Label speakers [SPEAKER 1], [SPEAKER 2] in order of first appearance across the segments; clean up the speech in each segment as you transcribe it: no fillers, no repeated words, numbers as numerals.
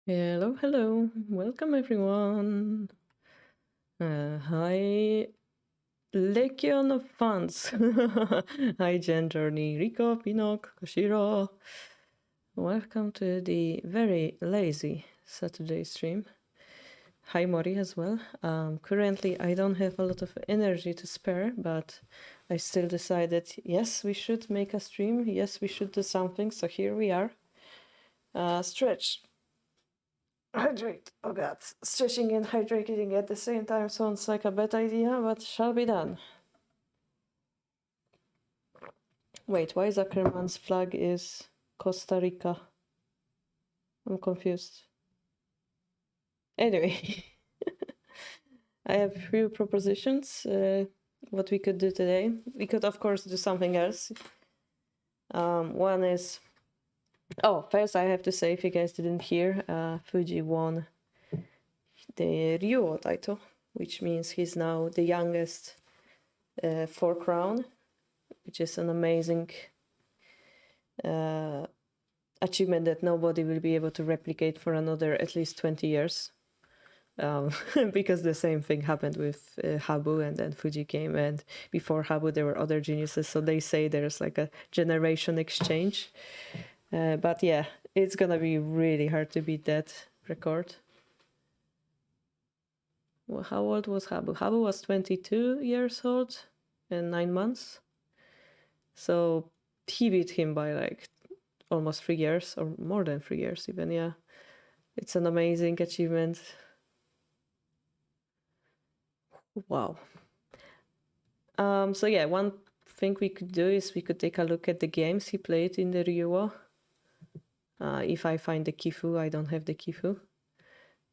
[SPEAKER 1] Hello, hello. Welcome, everyone. Hi, Legion of Fans. Hi, Jen, Journey, Rico, Pinok, Koshiro. Welcome to the very lazy Saturday stream. Hi, Mori, as well. Currently, I don't have a lot of energy to spare, but I still decided, yes, we should make a stream. Yes, we should do something. So here we are. Stretch. Hydrate. Oh god. Stretching and hydrating at the same time sounds like a bad idea, but shall be done. Wait, why Zuckerman's flag is Costa Rica? I'm confused. Anyway, I have a few propositions. What we could do today. We could, of course, do something else. One is. Oh, first I have to say, if you guys didn't hear, Fuji won the Ryo title, which means he's now the youngest four crown, which is an amazing achievement that nobody will be able to replicate for another at least 20 years. Because the same thing happened with Habu, and then Fuji came, and before Habu there were other geniuses, so they say there's like a generation exchange. But yeah, it's gonna be really hard to beat that record. Well, how old was Habu? Habu was 22 years old and 9 months. So he beat him by like almost 3 years, or more than 3 years even. Yeah, it's an amazing achievement. Wow. So yeah, one thing we could do is we could take a look at the games he played in the Ryuo. If I find the Kifu, I don't have the Kifu.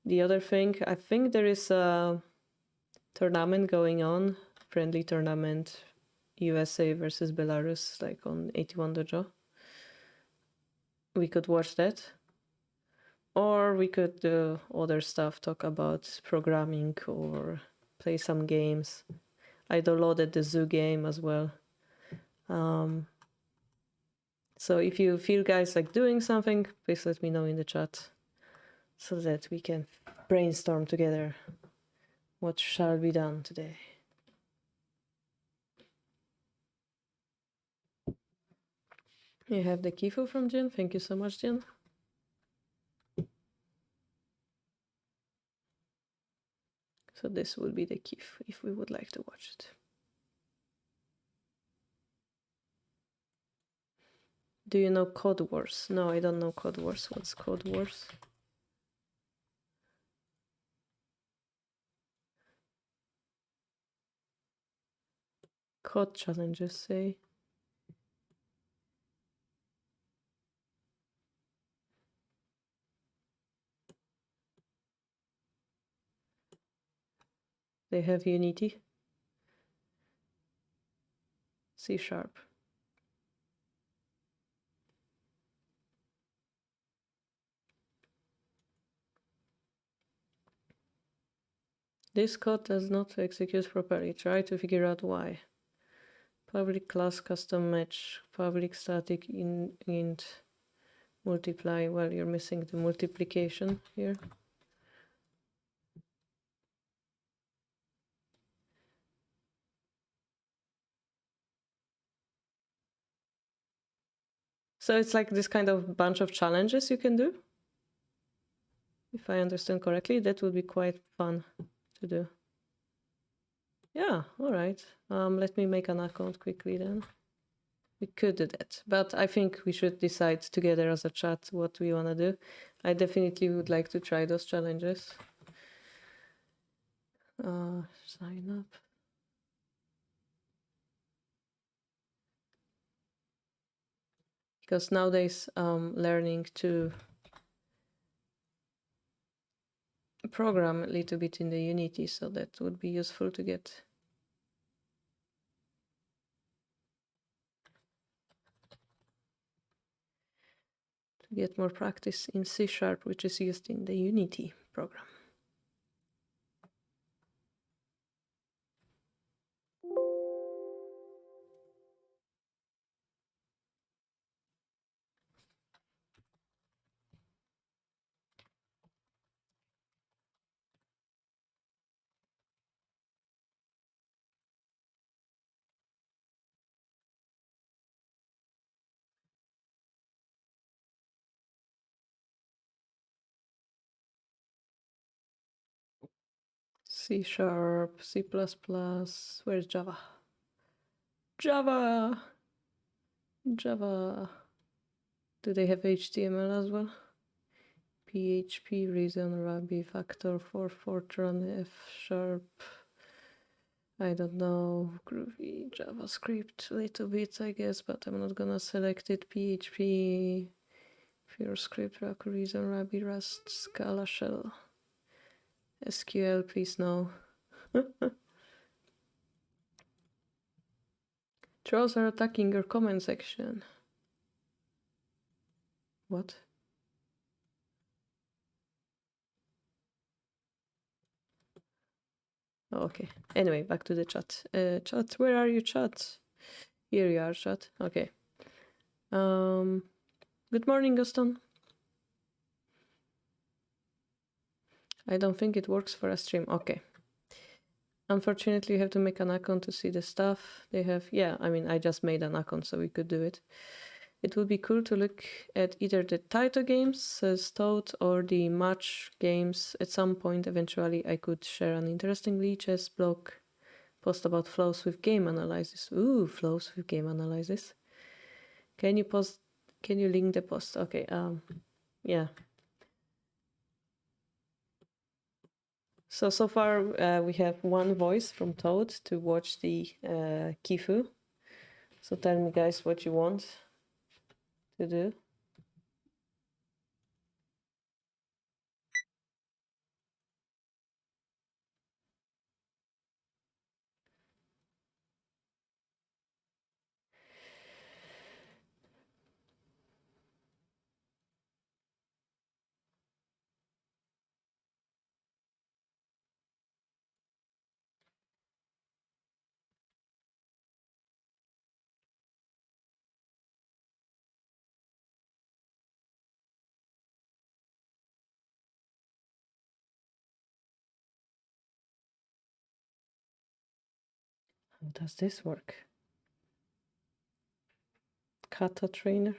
[SPEAKER 1] The other thing, I think there is a tournament going on, friendly tournament, USA versus Belarus, like on 81 Dojo. We could watch that. Or we could do other stuff, talk about programming or play some games. I downloaded the Zoo game as well. So if you feel guys like doing something, please let me know in the chat so that we can brainstorm together what shall be done today. You have the Kifu from Jin. Thank you so much, Jin. So this would be the Kifu if we would like to watch it. Do you know Code Wars? No, I don't know Code Wars. What's Code Wars? Code challenges, say. They have Unity. C#. This code does not execute properly. Try to figure out why. Public class custom match, public static int multiply. Well, you're missing the multiplication here. So it's like this kind of bunch of challenges you can do. If I understand correctly, that would be quite fun to do. Yeah, all right. Let me make an account quickly then. We could do that, but I think we should decide together as a chat what we want to do. I definitely would like to try those challenges. Sign up. Because nowadays learning to program a little bit in the Unity, so that would be useful to get. To get more practice in C#, which is used in the Unity program. C#, C++, where's Java? Java! Do they have HTML as well? PHP, Reason, Ruby, Factor, Fortran, F#. I don't know, Groovy, JavaScript, a little bit, I guess, but I'm not gonna select it. PHP, PureScript, Rack, Reason, Ruby, Rust, Scala, Shell. SQL, please no. Trolls are attacking your comment section. What? Oh, okay. Anyway, back to the chat. Chat, where are you, chat? Here you are, chat. Okay. Good morning, Gaston. I don't think it works for a stream. Okay. Unfortunately, you have to make an account to see the stuff they have. Yeah, I mean, I just made an account, so we could do it. It would be cool to look at either the title games, says Toad, or the match games. At some point, eventually, I could share an interesting chess blog post about flows with game analysis. Ooh, flows with game analysis. Can you link the post? Okay, yeah. So far, we have one voice from Toad to watch the Kifu. So tell me, guys, what you want to do. How does this work? Kata trainer.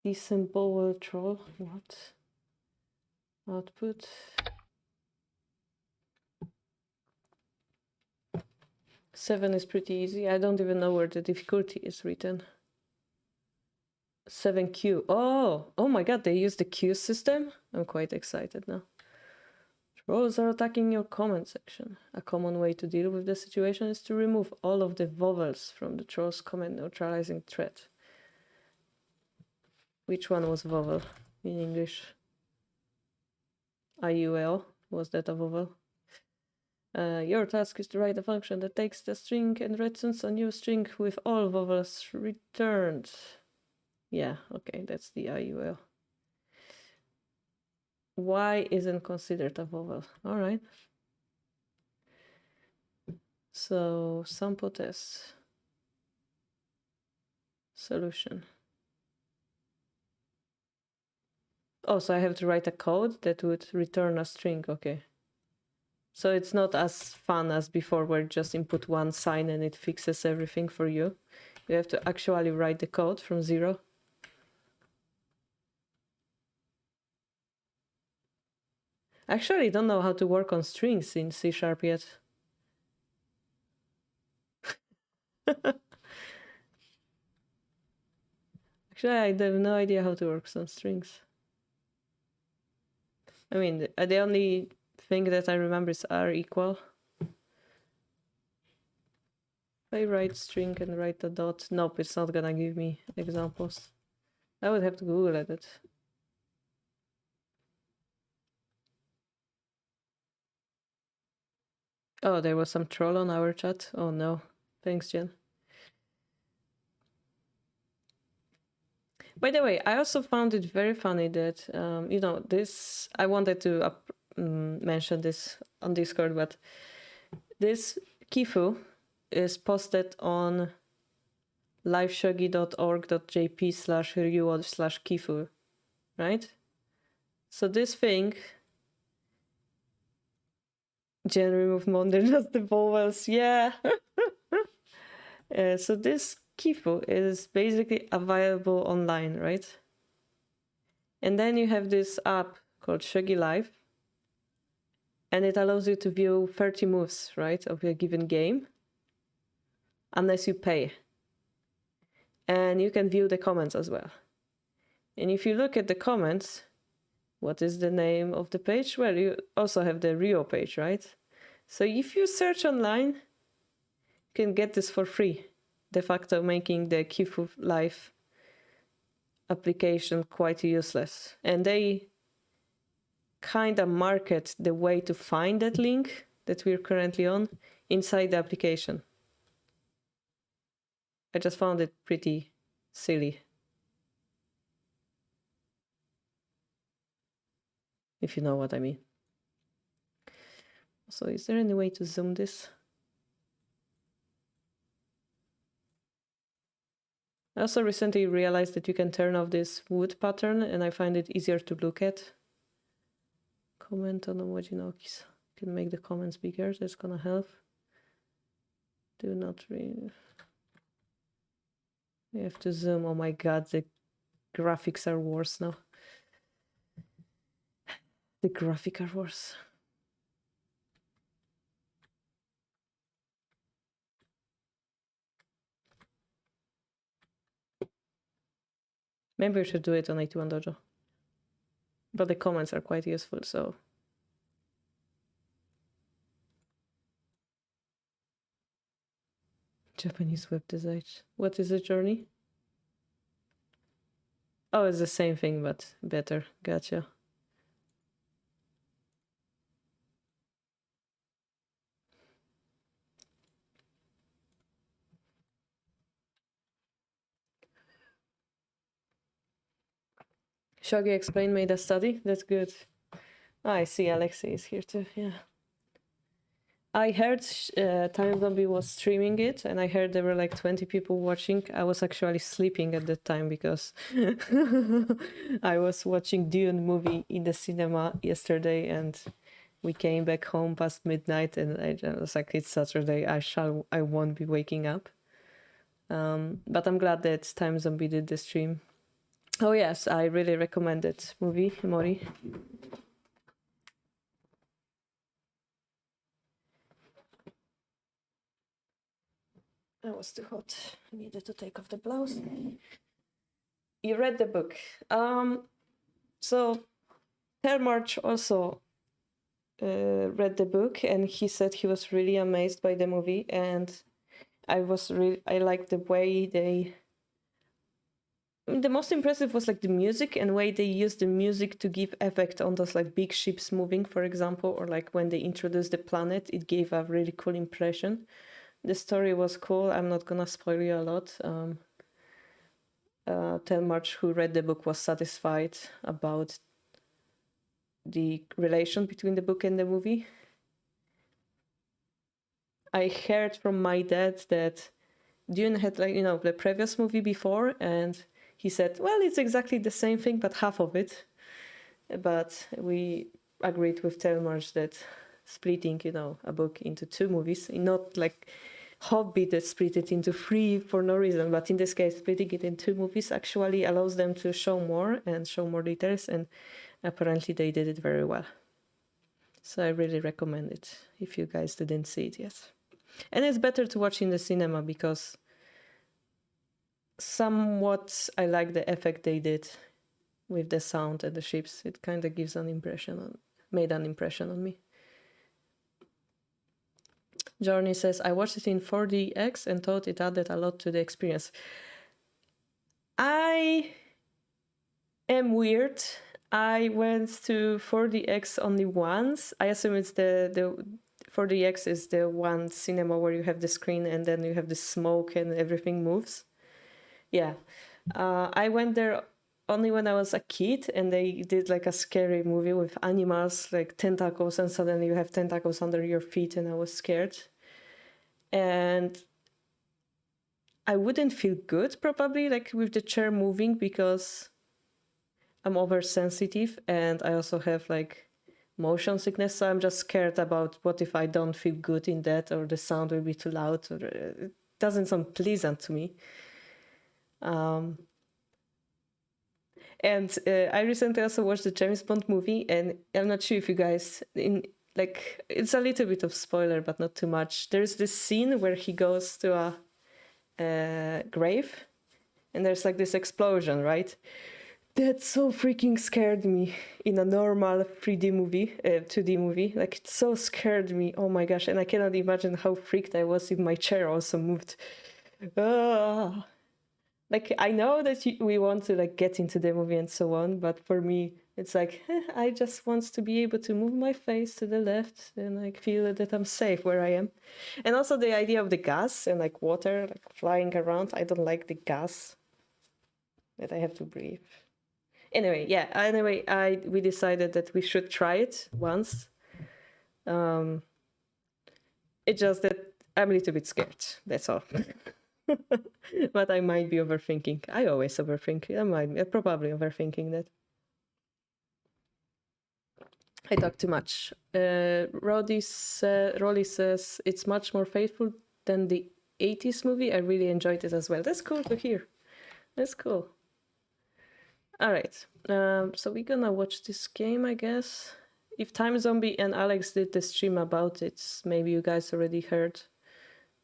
[SPEAKER 1] Decent bowel troll. What? Output. Seven is pretty easy. I don't even know where the difficulty is written. 7Q. Oh my god, they use the Q system? I'm quite excited now. Trolls are attacking your comment section. A common way to deal with the situation is to remove all of the vowels from the troll's comment, neutralizing threat. Which one was vowel in English? IUL. Was that a vowel? Your task is to write a function that takes the string and returns a new string with all vowels returned. Yeah, okay, that's the IUL. Y isn't considered a vowel. All right. So sample test. Solution. Oh, so I have to write a code that would return a string. Okay. So it's not as fun as before where you just input one sign and it fixes everything for you. You have to actually write the code from zero. Actually, I don't know how to work on strings in C# yet. Actually, I have no idea how to work on strings. I mean, the only thing that I remember is R equal. If I write string and write a dot, nope, it's not gonna give me examples. I would have to Google at it. Oh, there was some troll on our chat. Oh no. Thanks, Jen. By the way, I also found it very funny that, this, I wanted to mention this on Discord, but this Kifu is posted on liveshogi.org.jp/reward/Kifu, right? So this thing, Jen remove modern just the vowels, yeah. So this Kifu is basically available online, right? And then you have this app called Shogi Live, and it allows you to view 30 moves, right, of a given game, unless you pay. And you can view the comments as well. And if you look at the comments, what is the name of the page? Well, you also have the Rio page, right? So if you search online, you can get this for free, de facto making the Kifu Live application quite useless. And they kind of market the way to find that link that we're currently on inside the application. I just found it pretty silly, if you know what I mean. So is there any way to zoom this? I also recently realized that you can turn off this wood pattern, and I find it easier to look at. Comment on Wojinokis. You can make the comments bigger, that's gonna help. Do not read. You have to zoom. Oh my god, the graphics are worse now. The graphics are worse. Maybe we should do it on 81 Dojo. But the comments are quite useful, so. Japanese web design. What is the journey? Oh, it's the same thing, but better. Gotcha. Shogi Explain made a study. That's good. Oh, I see Alexei is here too. Yeah. I heard Time Zombie was streaming it, and I heard there were like 20 people watching. I was actually sleeping at that time because I was watching Dune movie in the cinema yesterday, and we came back home past midnight, and I was like, it's Saturday. I won't be waking up. But I'm glad that Time Zombie did the stream. Oh yes, I really recommend that movie, Mori. That was too hot. I needed to take off the blouse. You read the book. So Telmarch also read the book, and he said he was really amazed by the movie, and I liked the way they. The most impressive was like the music and way they used the music to give effect on those like big ships moving, for example, or like when they introduced the planet, it gave a really cool impression. The story was cool. I'm not gonna spoil you a lot. Telmarch, who read the book, was satisfied about the relation between the book and the movie. I heard from my dad that Dune had like, the previous movie before, and he said, well, it's exactly the same thing, but half of it. But we agreed with Telmarch that splitting, a book into two movies, not like Hobbit that split it into three for no reason, but in this case, splitting it in two movies actually allows them to show more and show more details, and apparently they did it very well. So I really recommend it if you guys didn't see it yet. And it's better to watch in the cinema because somewhat I like the effect they did with the sound and the ships. It kind of made an impression on me. Journey says, I watched it in 4DX and thought it added a lot to the experience. I am weird. I went to 4DX only once. I assume it's the 4DX is the one cinema where you have the screen and then you have the smoke and everything moves. Yeah. I went there only when I was a kid, and they did like a scary movie with animals, like tentacles, and suddenly you have tentacles under your feet, and I was scared. And I wouldn't feel good probably like with the chair moving, because I'm oversensitive, and I also have like motion sickness, so I'm just scared about what if I don't feel good in that, or the sound will be too loud, or it doesn't sound pleasant to me. And I recently also watched the James Bond movie, and I'm not sure if you guys like, it's a little bit of spoiler, but not too much. There's this scene where he goes to a grave, and there's like this explosion, right? That so freaking scared me in a normal 3D movie, 2D movie. Like, it so scared me. Oh my gosh! And I cannot imagine how freaked I was if my chair also moved. Ah. Like, I know that we want to like get into the movie and so on, but for me it's like, I just want to be able to move my face to the left and like feel that I'm safe where I am. And also the idea of the gas and like water like flying around. I don't like the gas that I have to breathe. Anyway, we decided that we should try it once. It's just that I'm a little bit scared, that's all. But I might be overthinking. I always overthink. I'm probably overthinking that. I talk too much. Rolly says it's much more faithful than the 80s movie. I really enjoyed it as well. That's cool to hear. That's cool. All right. So we're gonna watch this game, I guess. If Time Zombie and Alex did the stream about it, maybe you guys already heard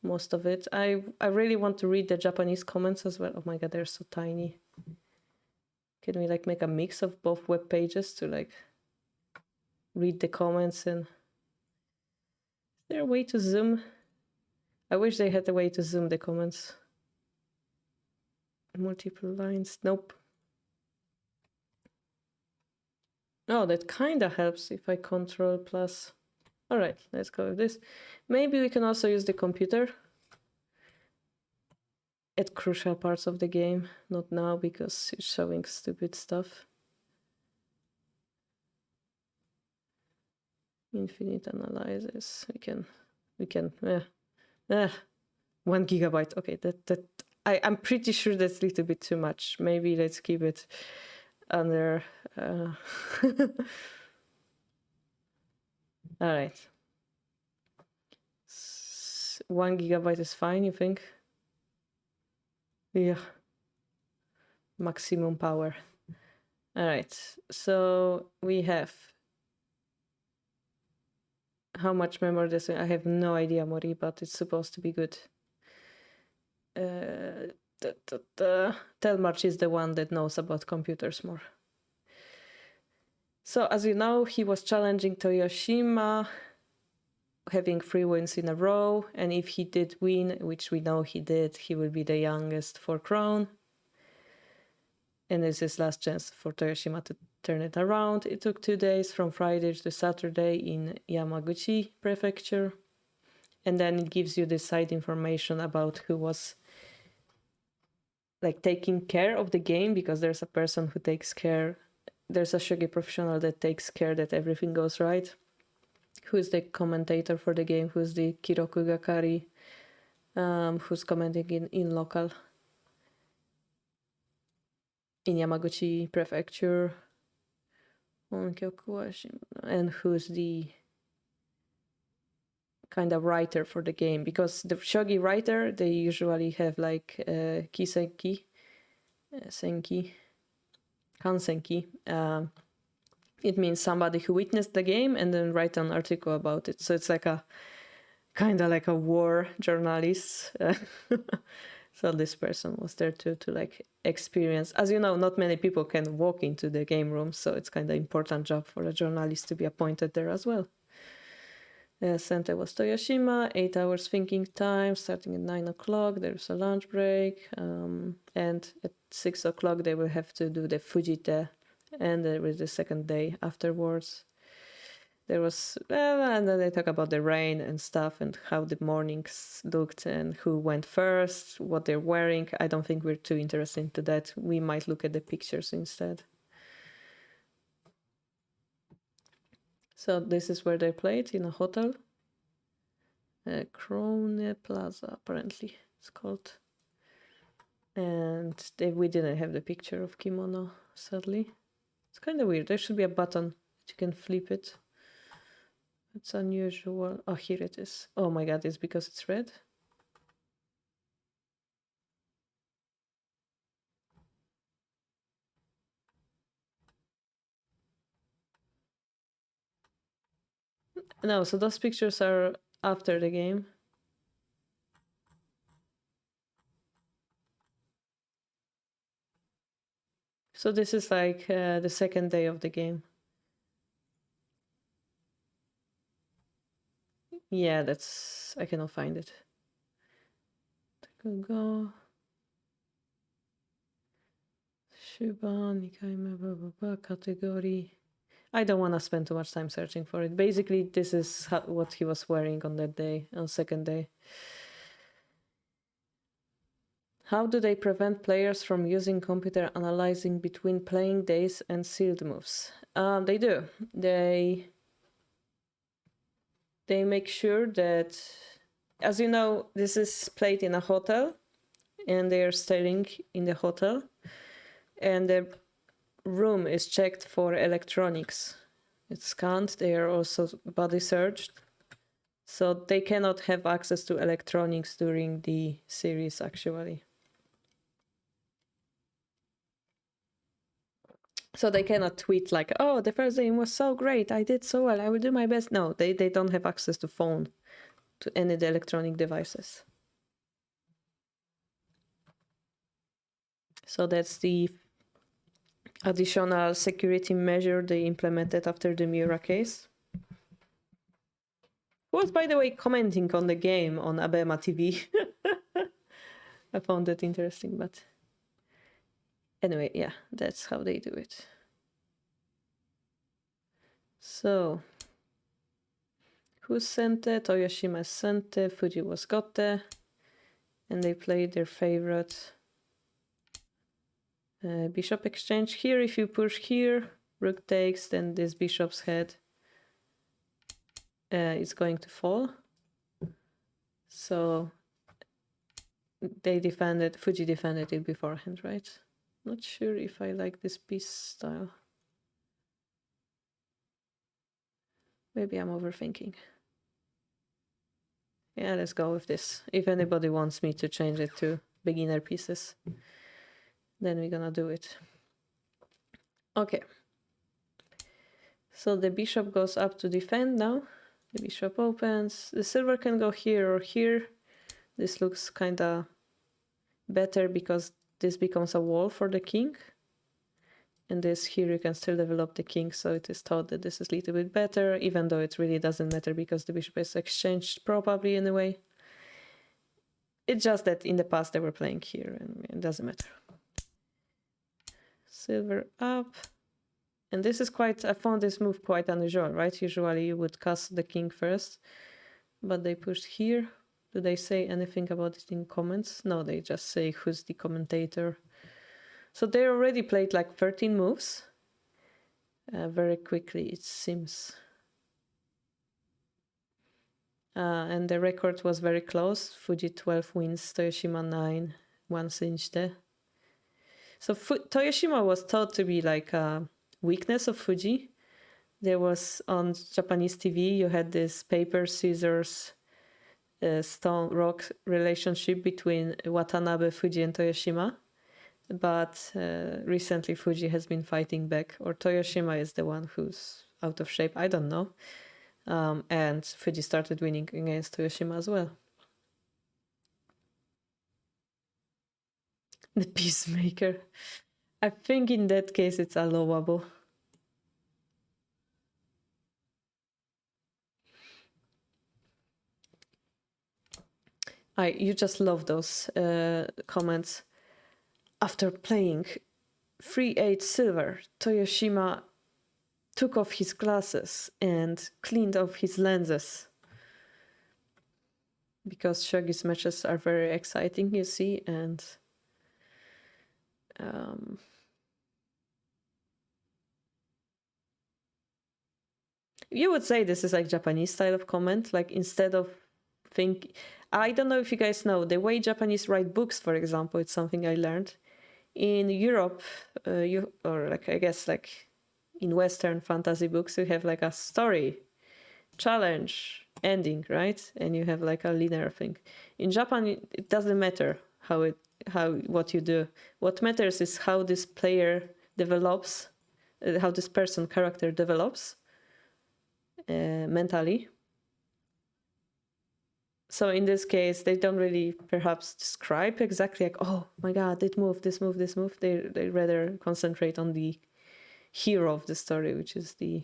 [SPEAKER 1] most of it. I really want to read the Japanese comments as well. Oh my god, they're so tiny. Can we like make a mix of both web pages to like read the comments? And is there a way to zoom? I wish they had a way to zoom the comments. Multiple lines. Nope. Oh, that kind of helps if I control plus. All right, let's go with this. Maybe we can also use the computer at crucial parts of the game. Not now because it's showing stupid stuff. Infinite analysis. We can. 1 gigabyte. Okay, I'm pretty sure that's a little bit too much. Maybe let's keep it under. All right. 1 gigabyte is fine, you think? Yeah. Maximum power. All right. So we have. How much memory this? I have no idea, Mori, but it's supposed to be good. Telmarch is the one that knows about computers more. So as you know, he was challenging Toyoshima, having 3 wins in a row, and if he did win, which we know he did, he will be the youngest for crown. And it's his last chance for Toyoshima to turn it around. It took 2 days from Friday to Saturday in Yamaguchi Prefecture. And then it gives you the side information about who was like taking care of the game, because there's a person who takes care. There's a shogi professional that takes care that everything goes right. Who's the commentator for the game? Who's the Kiroku Gakari? Who's commenting in local in Yamaguchi Prefecture? And who's the kind of writer for the game? Because the shogi writer, they usually have like kisenki, senki, kansenki. It means somebody who witnessed the game and then write an article about it. So it's like a kind of like a war journalist. So this person was there to like experience. As you know, not many people can walk into the game room, so it's kind of important job for a journalist to be appointed there as well. Center was Toyoshima, 8 hours thinking time, starting at 9 o'clock. There's a lunch break, and at 6 o'clock they will have to do the Fujite, and there was the second day afterwards. There was, and then they talk about the rain and stuff and how the mornings looked and who went first, what they're wearing. I don't think we're too interested into that. We might look at the pictures instead. So this is where they played, in a hotel. Krone Plaza, apparently it's called. And we didn't have the picture of kimono, sadly. It's kind of weird. There should be a button that you can flip it. It's unusual. Oh, here it is. Oh my god, it's because it's red. No, so those pictures are after the game. So this is like the second day of the game. Yeah, that's... I cannot find it. Go. Shuba, Nikaime, blah, blah, blah, category. I don't want to spend too much time searching for it. Basically, this is what he was wearing on that day, on second day. How do they prevent players from using computer analyzing between playing days and sealed moves? They do. They make sure that, as you know, this is played in a hotel, and they are staying in the hotel, and the room is checked for electronics. It's scanned. They are also body searched, so they cannot have access to electronics during the series, actually. So they cannot tweet like, oh, the first game was so great, I did so well, I will do my best. No, they don't have access to phone, to any of the electronic devices. So that's the additional security measure they implemented after the Miura case. Who was, by the way, commenting on the game on Abema TV. I found that interesting, but anyway, yeah, that's how they do it. So, who sent it? Toyoshima sent it, Fuji was got there, and they played their favorite bishop exchange. Here, if you push here, rook takes, then this bishop's head is going to fall. So they defended, Fuji defended it beforehand, right? Not sure if I like this piece style. Maybe I'm overthinking. Yeah, let's go with this. If anybody wants me to change it to beginner pieces, then we're gonna do it. Okay. So the bishop goes up to defend now. The bishop opens. The silver can go here or here. This looks kinda better because this becomes a wall for the king. And this here you can still develop the king, so it is thought that this is a little bit better, even though it really doesn't matter because the bishop is exchanged probably in a way. It's just that in the past they were playing here and it doesn't matter. Silver up. And this is quite, I found this move quite unusual, right? Usually you would cast the king first, but they pushed here. Do they say anything about it in comments? No, they just say who's the commentator. So they already played like 13 moves. Very quickly, it seems. And the record was very close. Fuji 12 wins, Toyoshima 9, 1 cinch there. So Toyoshima was thought to be like a weakness of Fuji. There was on Japanese TV, you had this paper, scissors, stone, rock relationship between Watanabe, Fuji, and Toyoshima. But recently Fuji has been fighting back, or Toyoshima is the one who's out of shape, I don't know. And Fuji started winning against Toyoshima as well. The peacemaker. I think in that case it's allowable. You just love those comments. After playing 3-8 silver, Toyoshima took off his glasses and cleaned off his lenses. Because Shogi's matches are very exciting, you see, and you would say this is like Japanese style of comment, like instead of I don't know if you guys know, the way Japanese write books, for example, it's something I learned. In Europe, I guess like in Western fantasy books, you have like a story, challenge, ending, right? And you have like a linear thing. In Japan, it doesn't matter what you do. What matters is how this player develops, how this character develops mentally. So in this case, they don't really perhaps describe exactly like, oh my god, this move. They rather concentrate on the hero of the story, which is the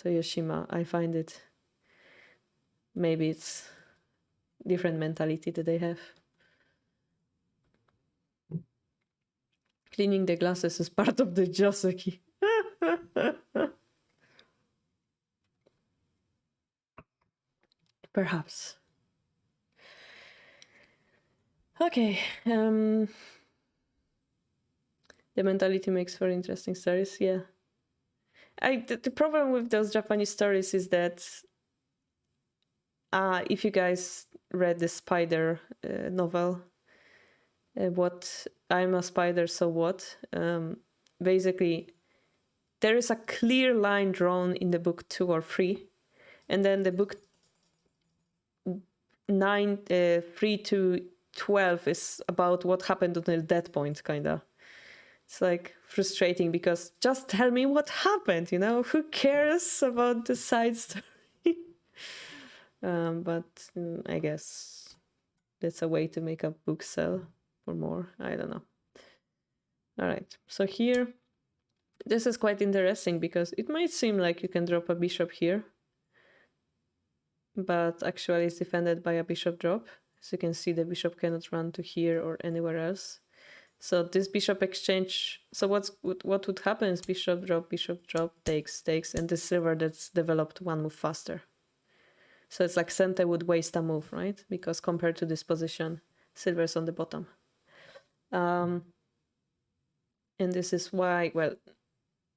[SPEAKER 1] Toyoshima. I find it, maybe it's different mentality that they have. Cleaning the glasses is part of the Joseki. Perhaps. Okay. The mentality makes for interesting stories, yeah. The problem with those Japanese stories is that if you guys read the Spider novel, what I'm a spider, so what? Basically, there is a clear line drawn in the book 2 or 3, and then the book 3 to 12 is about what happened until that point, kinda. It's like frustrating because just tell me what happened, you know? Who cares about the side story? But I guess that's a way to make a book sell for more. I don't know. All right, so here, this is quite interesting because it might seem like you can drop a bishop here, but actually it's defended by a bishop drop. As you can see, the bishop cannot run to here or anywhere else. So this bishop exchange, so what would happen is bishop drop, takes, and the silver that's developed one move faster. So it's like center would waste a move, right? Because compared to this position, silver's on the bottom. And this is why, well,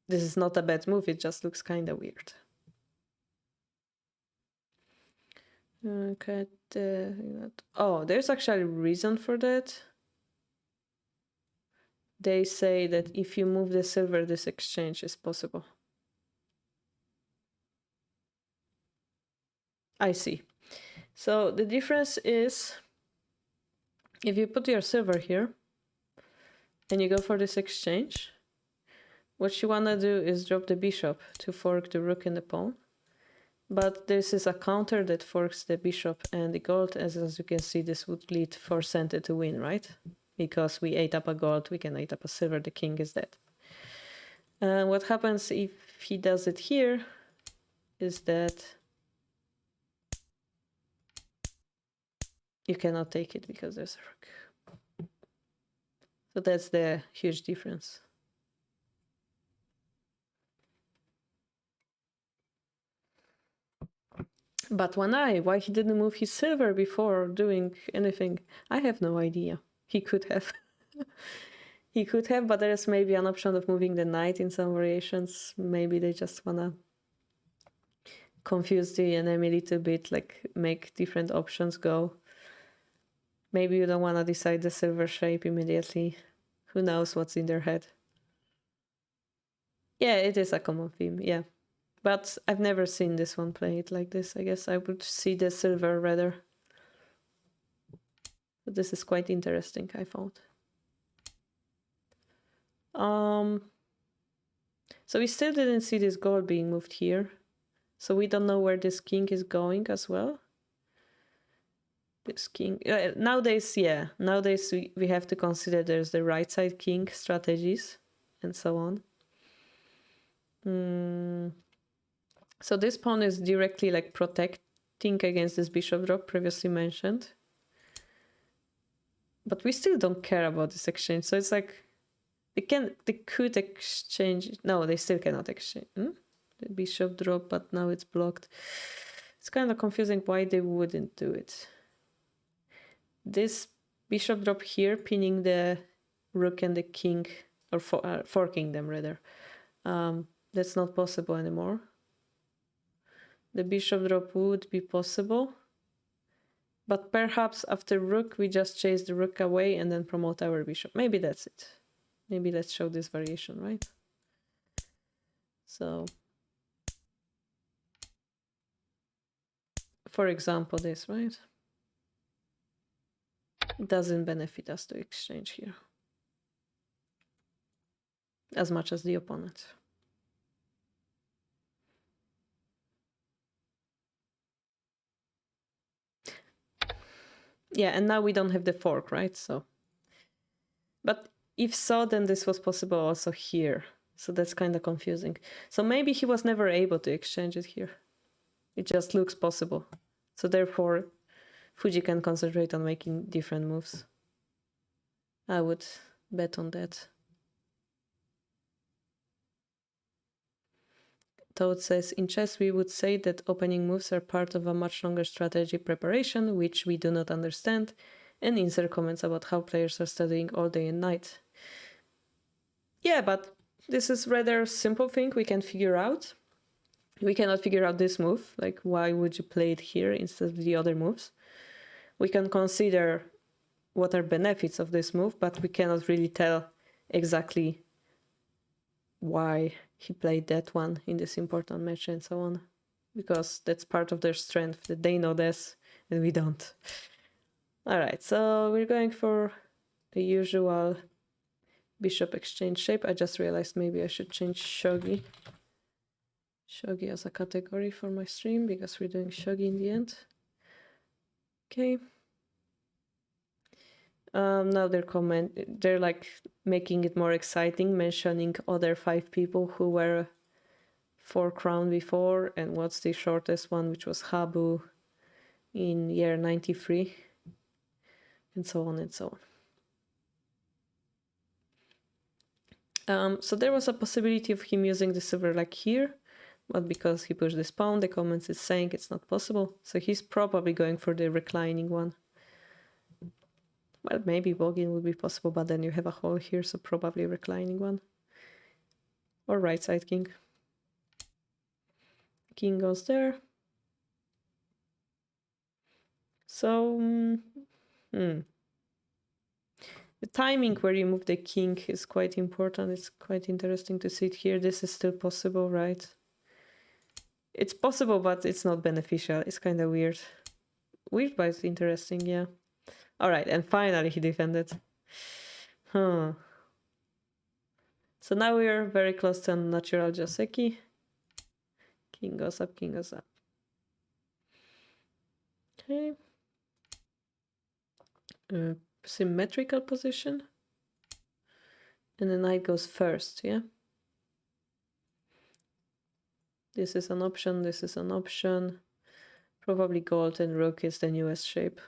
[SPEAKER 1] this is not a bad move, it just looks kind of weird. Okay. Oh, there's actually a reason for that. They say that if you move the silver, this exchange is possible. I see. So the difference is, if you put your silver here and you go for this exchange, what you want to do is drop the bishop to fork the rook and the pawn. But this is a counter that forks the bishop and the gold. As you can see, this would lead for center to win, right? Because we ate up a gold, we can eat up a silver, the king is dead. What happens if he does it here is that you cannot take it because there's a rook. So that's the huge difference. But why he didn't move his silver before doing anything, I have no idea. He could have. He could have, but there's maybe an option of moving the knight in some variations. Maybe they just wanna confuse the enemy a little bit, like make different options go. Maybe you don't wanna decide the silver shape immediately. Who knows what's in their head? Yeah, it is a common theme, yeah. But I've never seen this one played like this. I guess I would see the silver rather. But this is quite interesting, I found. So we still didn't see this gold being moved here. So we don't know where this king is going as well. This king, nowadays we have to consider there's the right side king strategies and so on. So this pawn is directly like protecting against this bishop drop previously mentioned. But we still don't care about this exchange. So it's like they could exchange. No, they still cannot exchange. The bishop drop, but now it's blocked. It's kind of confusing why they wouldn't do it. This bishop drop here, pinning the rook and the king, or forking them rather. That's not possible anymore. The bishop drop would be possible. But perhaps after rook, we just chase the rook away and then promote our bishop. Maybe that's it. Maybe let's show this variation, right? So, for example, this, right? It doesn't benefit us to exchange here as much as the opponent. Yeah, and now we don't have the fork, right? So, but if so, then this was possible also here. So that's kind of confusing. So maybe he was never able to exchange it here. It just looks possible. So therefore, Fuji can concentrate on making different moves. I would bet on that. Toad says, in chess we would say that opening moves are part of a much longer strategy preparation, which we do not understand, and insert comments about how players are studying all day and night. Yeah, but this is rather simple thing we can figure out. We cannot figure out this move, like why would you play it here instead of the other moves? We can consider what are benefits of this move, but we cannot really tell exactly why he played that one in this important match and so on, because that's part of their strength, that they know this and we don't. All right, so we're going for the usual bishop exchange shape. I just realized maybe I should change shogi as a category for my stream, because we're doing shogi in the end. Okay. Now they're like making it more exciting, mentioning other 5 people who were 4 crown before, and what's the shortest one, which was Habu in year 93, and so on and so on. So there was a possibility of him using the silver like here, but because he pushed this pawn, the comments is saying it's not possible. So he's probably going for the reclining one. Well, maybe Bogin would be possible, but then you have a hole here, so probably a reclining one. Or right side king. King goes there. So, the timing where you move the king is quite important. It's quite interesting to see it here. This is still possible, right? It's possible, but it's not beneficial. It's kind of weird. Weird, but it's interesting, yeah. All right, and finally he defended. So now we are very close to a natural Joseki. King goes up, king goes up. Okay. Symmetrical position. And the knight goes first, yeah? This is an option, this is an option. Probably gold and rook is the newest shape.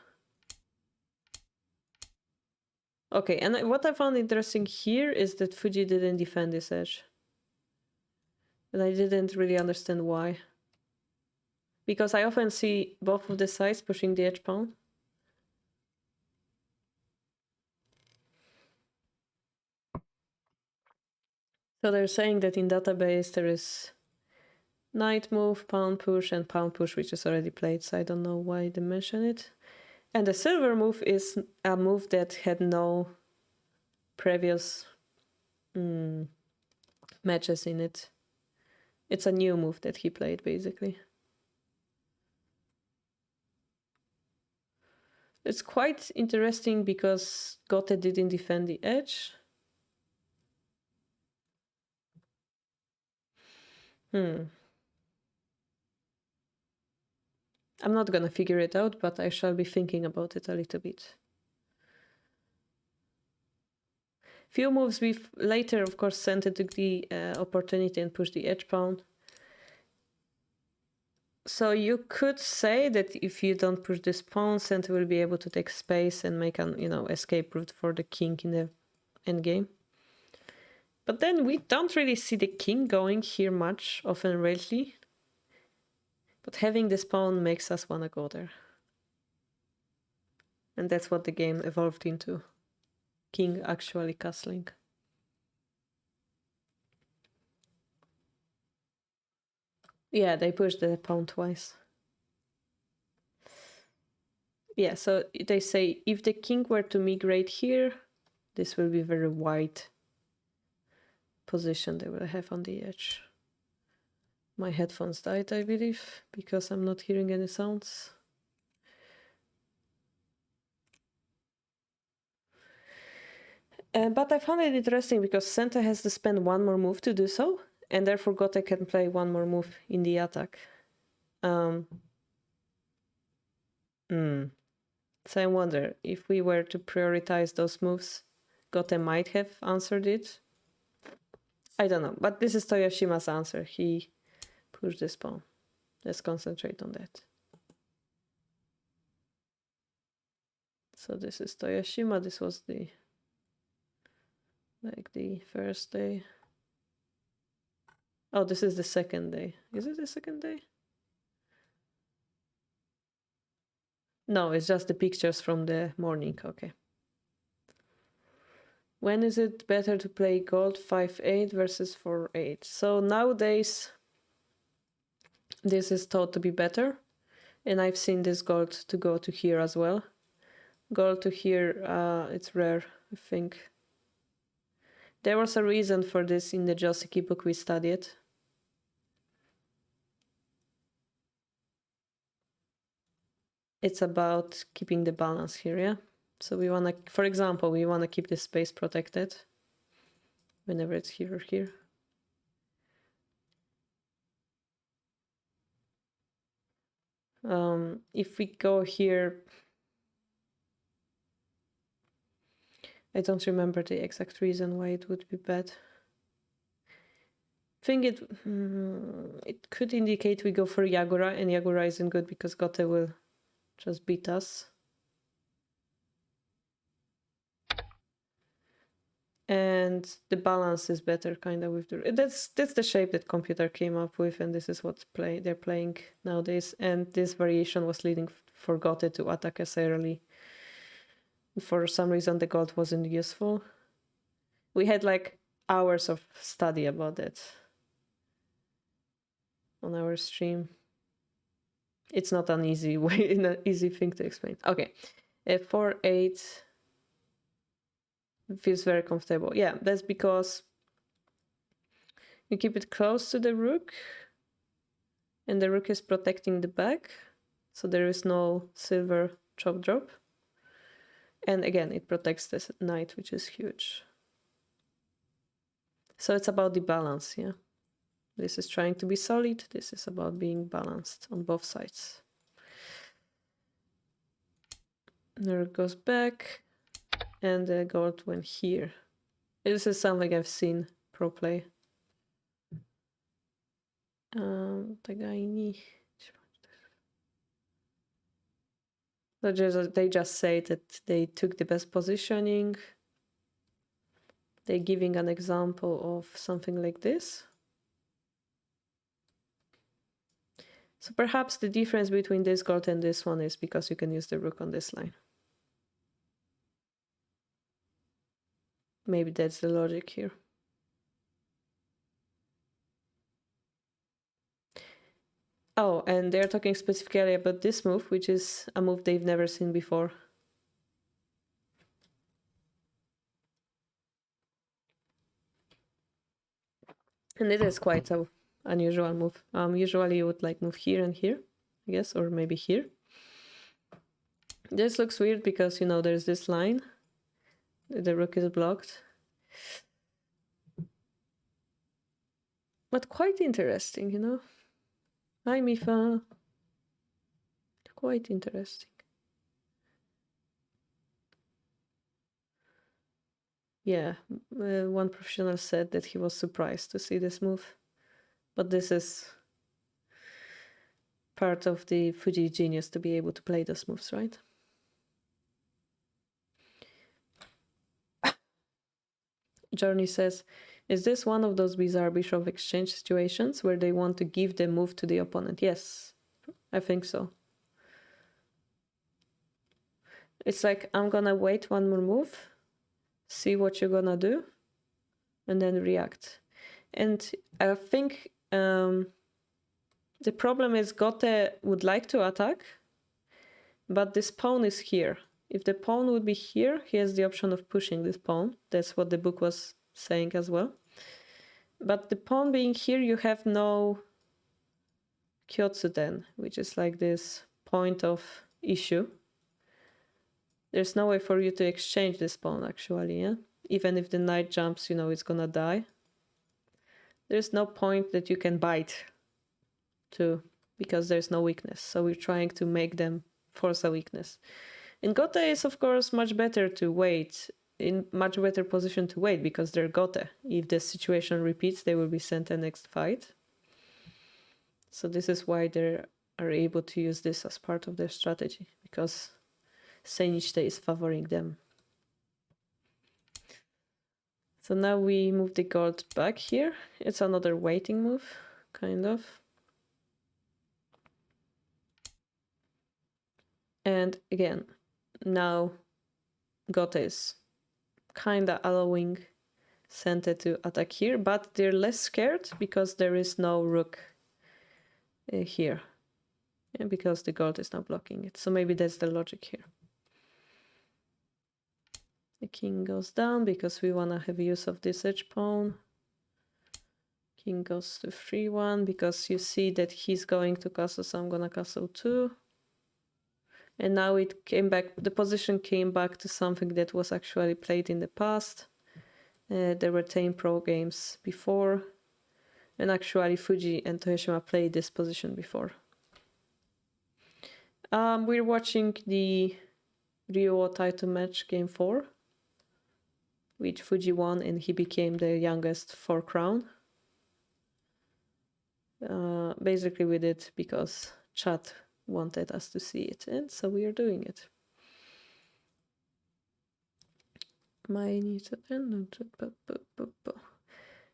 [SPEAKER 1] Okay, and what I found interesting here is that Fuji didn't defend this edge. But I didn't really understand why. Because I often see both of the sides pushing the edge pawn. So they're saying that in database there is knight move, pawn push, and pawn push, which is already played, so I don't know why they mention it. And the silver move is a move that had no previous matches in it. It's a new move that he played, basically. It's quite interesting because Gote didn't defend the edge. I'm not gonna figure it out, but I shall be thinking about it a little bit. Few moves we've later, of course, Sente took the opportunity and pushed the edge pawn. So you could say that if you don't push this pawn, Sente will be able to take space and make an, escape route for the king in the endgame. But then we don't really see the king going here much, often rarely. But having this pawn makes us want to go there. And that's what the game evolved into. King actually castling. Yeah, they pushed the pawn twice. Yeah, so they say if the king were to migrate here, this will be very wide position they will have on the edge. My headphones died, I believe, because I'm not hearing any sounds. But I found it interesting because Senta has to spend one more move to do so, and therefore Gote can play one more move in the attack. So I wonder if we were to prioritize those moves, Gote might have answered it. I don't know, but this is Toyoshima's answer. He pushed this pawn. Let's concentrate on that. So this is Toyoshima. This was the first day. Oh, this is the second day. Is it the second day? No, it's just the pictures from the morning. Okay. When is it better to play gold 5-8 versus 4-8? So nowadays, this is thought to be better. And I've seen this gold to go to here as well. Gold to here, it's rare, I think. There was a reason for this in the Joseki book we studied. It's about keeping the balance here, yeah? So we want to, for example, we want to keep this space protected whenever it's here or here. If we go here, I don't remember the exact reason why it would be bad. I think it could indicate we go for Yagura, and Yagura isn't good because Gote will just beat us. And the balance is better kind of with the... That's the shape that computer came up with, and this is what they're playing nowadays. And this variation was leading for Gote to attack us early. For some reason, the gold wasn't useful. We had like hours of study about that on our stream. It's not an easy way, an easy thing to explain. Okay, 4-8 feels very comfortable. Yeah, that's because you keep it close to the rook, and the rook is protecting the back, so there is no silver chop drop. And again, it protects the knight, which is huge. So it's about the balance, yeah. This is trying to be solid. This is about being balanced on both sides. There it goes back, and the gold went here. This is something I've seen pro play. Tagaini. So they just say that they took the best positioning. They're giving an example of something like this. So perhaps the difference between this gold and this one is because you can use the rook on this line. Maybe that's the logic here. Oh, and they're talking specifically about this move, which is a move they've never seen before. And it is quite an unusual move. Usually you would like move here and here, I guess, or maybe here. This looks weird because, you know, there's this line. The rook is blocked. But quite interesting, you know. Hi, Mifa. Quite interesting. Yeah, one professional said that he was surprised to see this move. But this is part of the Fuji genius to be able to play those moves, right? Journey says, is this one of those bizarre bishop exchange situations where they want to give the move to the opponent? Yes, I think so. It's like, I'm gonna wait one more move, see what you're gonna do, and then react. And I think the problem is Gote would like to attack, but this pawn is here. If the pawn would be here, he has the option of pushing this pawn. That's what the book was saying as well. But the pawn being here, you have no Kyotsuden, which is like this point of issue. There's no way for you to exchange this pawn, actually, yeah? Even if the knight jumps, you know it's gonna die. There's no point that you can bite to, because there's no weakness. So we're trying to make them force a weakness. In Gote is, of course, much better to wait, in much better position to wait, because they're Gote. If the situation repeats, they will be sent the next fight. So this is why they are able to use this as part of their strategy, because Seinichite is favoring them. So now we move the gold back here. It's another waiting move, kind of. And again, now Gote is kinda allowing Sente to attack here, but they're less scared because there is no rook here. And because the gold is not blocking it. So maybe that's the logic here. The king goes down because we want to have use of this edge pawn. King goes to 3-1 because you see that he's going to castle, so I'm going to castle too. And now it came back, the position came back to something that was actually played in the past. There were 10 pro games before. And actually Fuji and Toyoshima played this position before. We're watching the Ryo title match game 4, which Fuji won and he became the youngest 4 crown. Basically we did because chat wanted us to see it, and so we are doing it.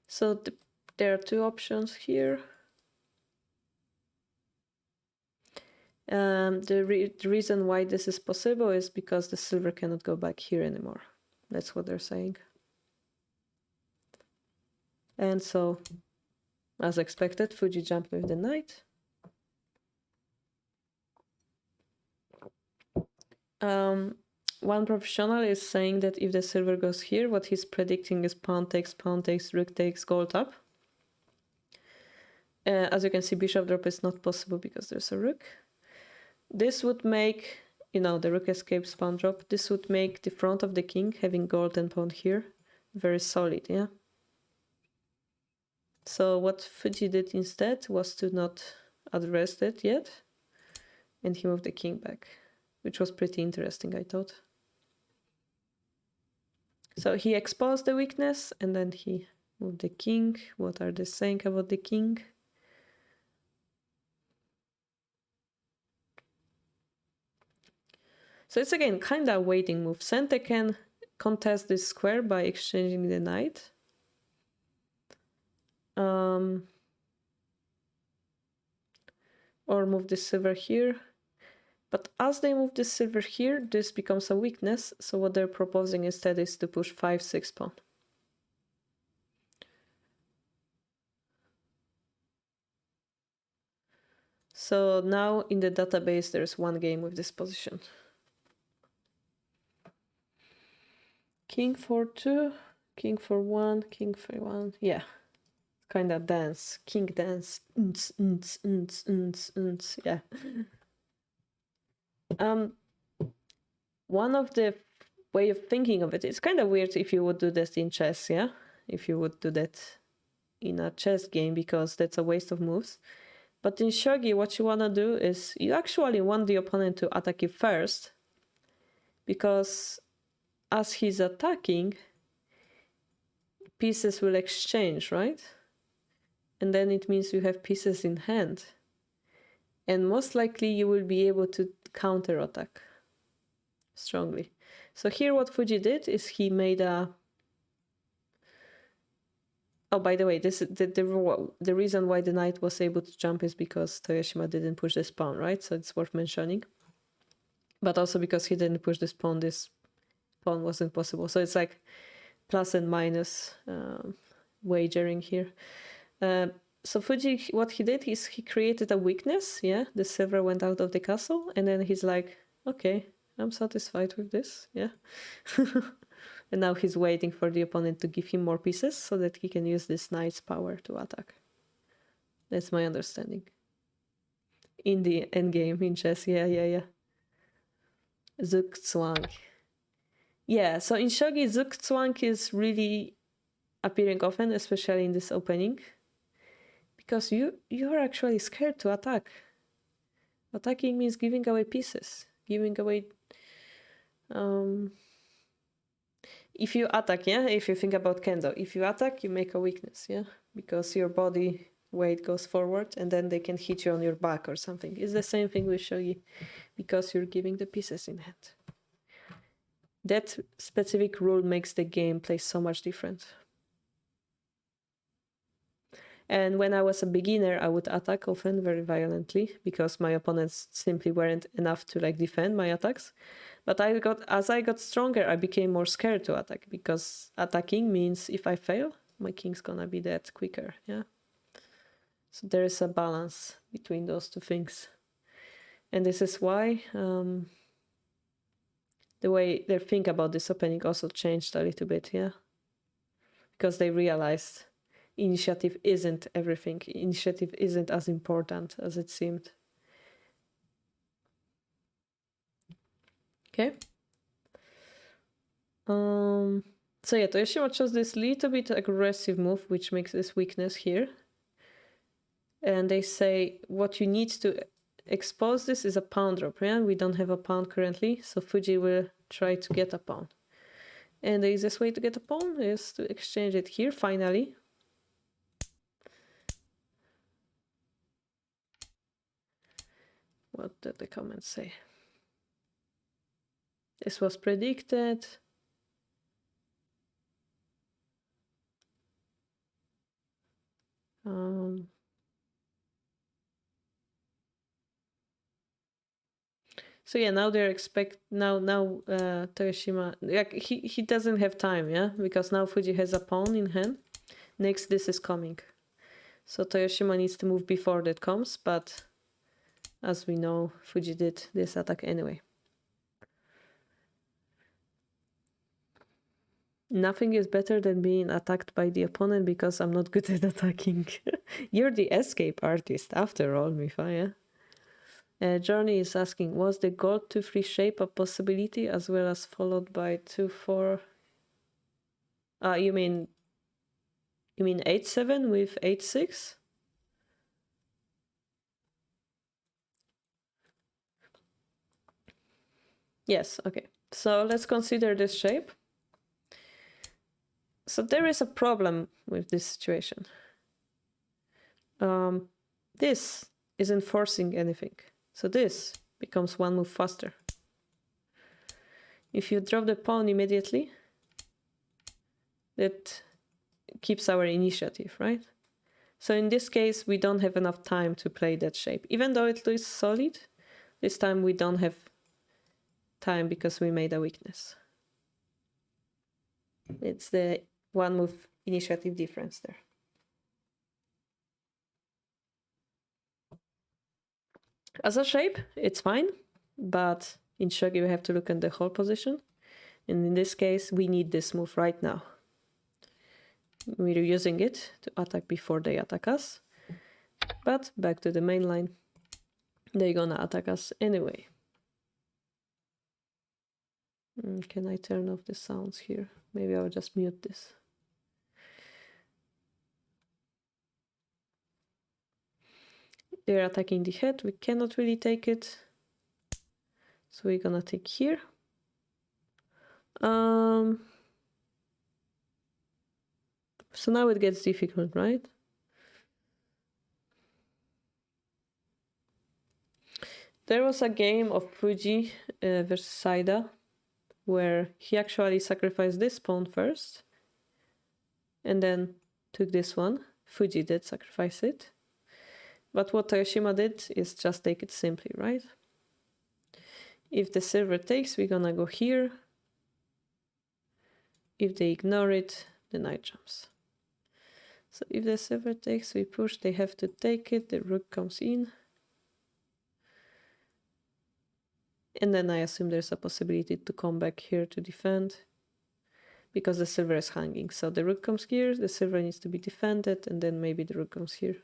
[SPEAKER 1] So there are 2 options here. The reason why this is possible is because the silver cannot go back here anymore. That's what they're saying. And so, as expected, Fuji jumped with the knight. One professional is saying that if the silver goes here, what he's predicting is pawn takes, rook takes, gold up. As you can see, bishop drop is not possible because there's a rook. This would make, you know, the rook escapes, pawn drop. This would make the front of the king, having gold and pawn here, very solid, yeah? So what Fuji did instead was to not address that yet, and he moved the king back, which was pretty interesting, I thought. So he exposed the weakness, and then he moved the king. What are they saying about the king? So it's again kind of a waiting move. Sente can contest this square by exchanging the knight. Or move the silver here. But as they move the silver here, this becomes a weakness. So what they're proposing instead is to push 5-6 pawn. So now in the database, there's 1 game with this position. King 4-2, king 4-1, king 3-1. Yeah, kind of dance, king dance. Yeah. One of the way of thinking of it, it's kind of weird if you would do this in chess, yeah? If you would do that in a chess game, because that's a waste of moves. But in shogi, what you want to do is you actually want the opponent to attack you first, because as he's attacking, pieces will exchange, right? And then it means you have pieces in hand. And most likely you will be able to counterattack strongly. So here what Fuji did is he made a... Oh, by the way, this the reason why the knight was able to jump is because Toyoshima didn't push this pawn, right? So it's worth mentioning. But also because he didn't push this pawn wasn't possible. So it's like plus and minus wagering here. So Fuji, what he did is he created a weakness, yeah? The silver went out of the castle, and then he's like, okay, I'm satisfied with this, yeah? And now he's waiting for the opponent to give him more pieces so that he can use this knight's power to attack. That's my understanding. in the endgame in chess. Yeah. Zugzwang. Yeah, so in Shogi, Zugzwang is really appearing often, especially in this opening, because you're actually scared to attack. Attacking means giving away pieces, giving away. If you attack, yeah, if you think about kendo, if you attack, you make a weakness, yeah, because your body weight goes forward and then they can hit you on your back or something. It's the same thing with shogi, because you're giving the pieces in hand. That specific rule makes the gameplay so much different. And when I was a beginner, I would attack often very violently because my opponents simply weren't enough to like defend my attacks. But as I got stronger, I became more scared to attack, because attacking means if I fail, my king's gonna be dead quicker, yeah? So there is a balance between those two things. And this is why the way they think about this opening also changed a little bit, yeah? Because they realized initiative isn't everything. Initiative isn't as important as it seemed. Okay. So yeah, Toyoshima chose this little bit aggressive move, which makes this weakness here. And they say what you need to expose this is a pawn drop. Yeah, we don't have a pawn currently, so Fuji will try to get a pawn. And the easiest way to get a pawn is to exchange it here, finally. What did the comments say? This was predicted. So yeah, now they're Toyoshima, like he doesn't have time, yeah, because now Fuji has a pawn in hand. Next, this is coming, so Toyoshima needs to move before that comes. But as we know, Fuji did this attack anyway. Nothing is better than being attacked by the opponent because I'm not good at attacking. You're the escape artist after all, Mifa, yeah? Journey is asking, was the gold 2-3 shape a possibility as well as followed by 2-4? You mean 8-7 with 8-6? Yes, okay. So let's consider this shape. So there is a problem with this situation. This isn't forcing anything. So this becomes one move faster. If you drop the pawn immediately, that keeps our initiative, right? So in this case, we don't have enough time to play that shape. Even though it is solid, this time we don't have time because we made a weakness. It's the one move initiative difference there. As a shape, it's fine, but in shogi we have to look at the whole position. And in this case, we need this move right now. We're using it to attack before they attack us. But back to the main line, they're gonna attack us anyway. Can I turn off the sounds here? Maybe I'll just mute this. They're attacking the head. We cannot really take it. So we're gonna take here. So now it gets difficult, right? There was a game of Fuji versus Saida where he actually sacrificed this pawn first and then took this one. Fuji did sacrifice it. But what Toyoshima did is just take it simply, right? If the silver takes, we're gonna go here. If they ignore it, the knight jumps. So if the silver takes, we push, they have to take it, the rook comes in. And then I assume there's a possibility to come back here to defend because the silver is hanging. So the rook comes here, the silver needs to be defended, and then maybe the rook comes here.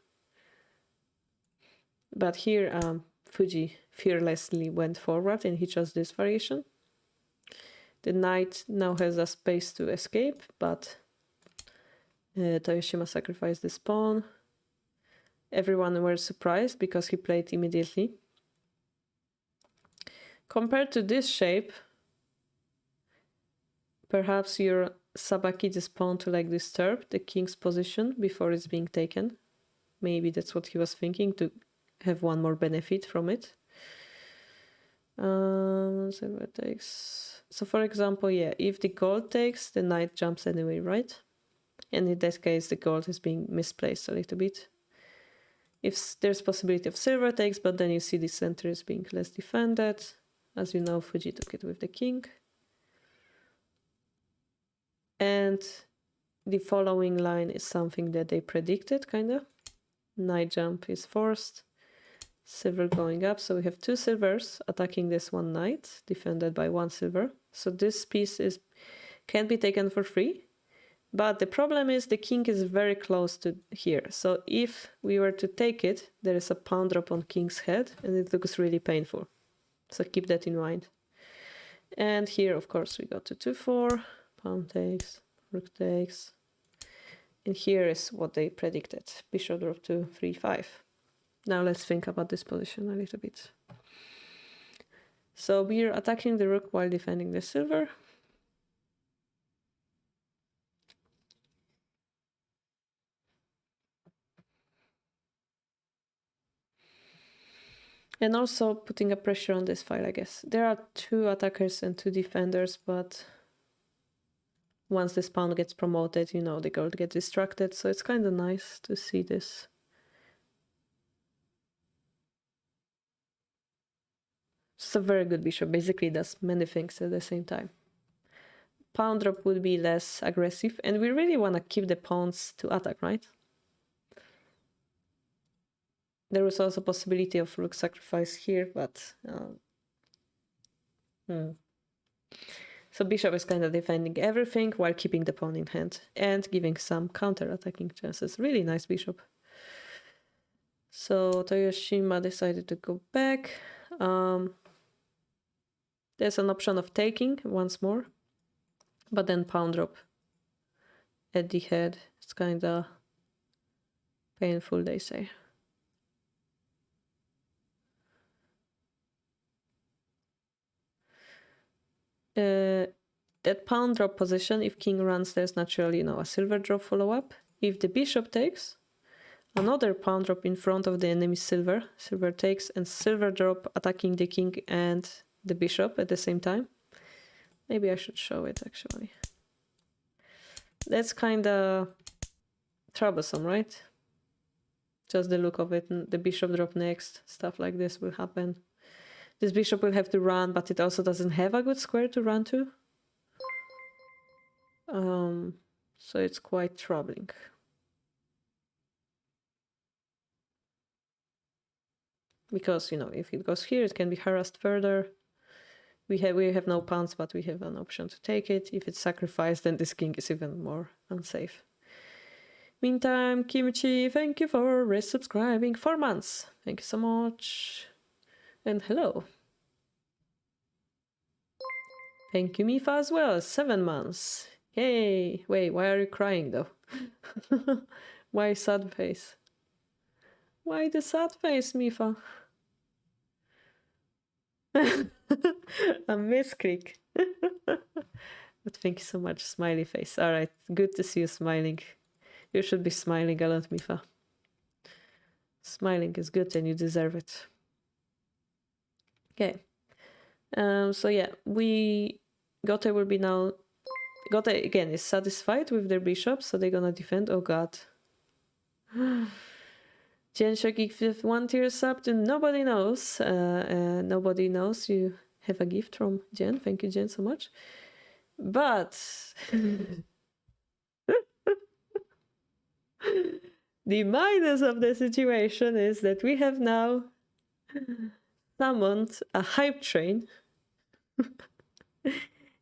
[SPEAKER 1] But here, Fuji fearlessly went forward and he chose this variation. The knight now has a space to escape, but Toyoshima sacrificed this pawn. Everyone were surprised because he played immediately. Compared to this shape, perhaps your Sabaki this pawn to like disturb the king's position before it's being taken. Maybe that's what he was thinking, to have one more benefit from it. Silver takes. So for example, yeah, if the gold takes, the knight jumps anyway, right? And in that case, the gold is being misplaced a little bit. If there's possibility of silver takes, but then you see the center is being less defended. As you know, Fuji took it with the king. And the following line is something that they predicted, kind of. Knight jump is forced. Silver going up, so we have 2 silvers attacking this one knight, defended by 1 silver. So this piece can be taken for free. But the problem is the king is very close to here. So if we were to take it, there is a pawn drop on king's head, and it looks really painful. So keep that in mind. And here, of course, we go to 2-4. Pawn takes, rook takes. And here is what they predicted. Bishop drop to 3-5. Now let's think about this position a little bit. So we're attacking the rook while defending the silver. And also putting a pressure on this file, I guess. There are 2 attackers and 2 defenders, but once this pawn gets promoted, you know, the gold gets distracted. So it's kind of nice to see this. It's a very good bishop. Basically, it does many things at the same time. Pawn drop would be less aggressive, and we really want to keep the pawns to attack, right? There was also possibility of rook sacrifice here, but so bishop is kind of defending everything while keeping the pawn in hand and giving some counter-attacking chances. Really nice bishop. So Toyoshima decided to go back. There's an option of taking once more, but then pawn drop at the head. It's kind of painful, they say. That pawn drop position, if king runs, there's naturally, you know, a silver drop follow-up. If the bishop takes, another pawn drop in front of the enemy silver. Silver takes, and silver drop attacking the king and the bishop at the same time. Maybe I should show it, actually. That's kind of troublesome, right? Just the look of it. The bishop drop next. Stuff like this will happen. This bishop will have to run, but it also doesn't have a good square to run to. So it's quite troubling. Because, you know, if it goes here, it can be harassed further. We have no pawns, but we have an option to take it. If it's sacrificed, then this king is even more unsafe. Meantime, Kimchi, thank you for resubscribing 4 months. Thank you so much. And hello. Thank you, Mifa, as well. 7 months. Yay. Wait, why are you crying, though? Why sad face? Why the sad face, Mifa? A misclick. But thank you so much, smiley face. All right, good to see you smiling. You should be smiling a lot, Mifa. Smiling is good and you deserve it. Okay. So yeah, Gote will be now... Gote, again, is satisfied with their bishop, so they're gonna defend. Oh god. Jen Shogi with 1 tier sub to Nobody Knows. Nobody knows you have a gift from Jen. Thank you, Jen, so much. But... the minus of the situation is that we have now summoned a hype train.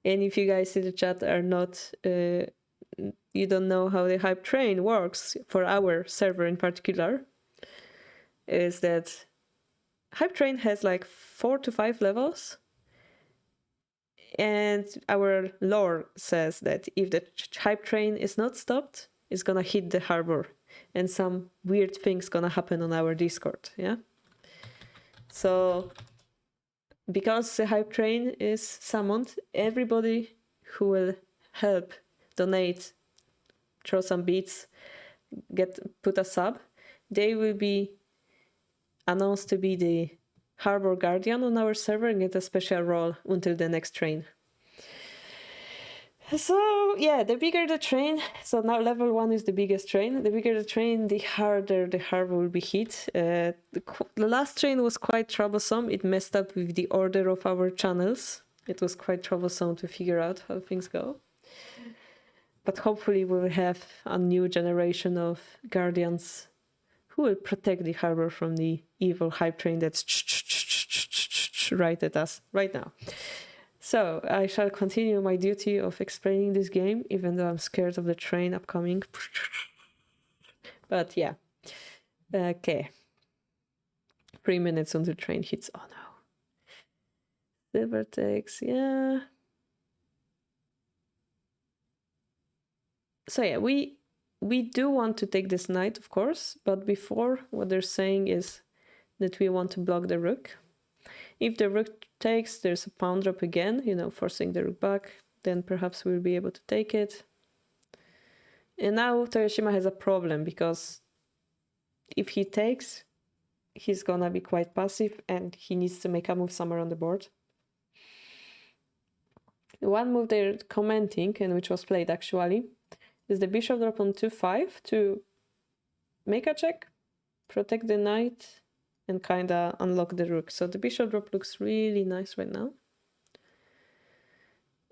[SPEAKER 1] And if you guys in the chat are not, you don't know how the hype train works for our server in particular, is that Hype Train has like 4 to 5 levels. And our lore says that if the Hype Train is not stopped, it's gonna hit the harbor. And some weird things gonna happen on our Discord, yeah? So, because the Hype Train is summoned, everybody who will help, donate, throw some beats, put a sub, they will be announced to be the Harbor Guardian on our server and get a special role until the next train. So yeah, the bigger the train, so now level 1 is the biggest train. The bigger the train, the harder the harbor will be hit. The last train was quite troublesome. It messed up with the order of our channels. It was quite troublesome to figure out how things go. But hopefully we'll have a new generation of guardians who will protect the harbor from the evil hype train that's right at us right now. So I shall continue my duty of explaining this game, even though I'm scared of the train upcoming. But yeah. Okay. 3 minutes until the train hits. Oh no. Silver takes, yeah. So yeah, we do want to take this knight, of course, but before, what they're saying is that we want to block the rook. If the rook takes, there's a pawn drop again, forcing the rook back. Then perhaps we'll be able to take it. And now Toyoshima has a problem, because if he takes, he's gonna be quite passive and he needs to make a move somewhere on the board. One move they're commenting, and which was played actually, is the bishop drop on 2-5 to make a check, protect the knight, and kinda unlock the rook. So the bishop drop looks really nice right now.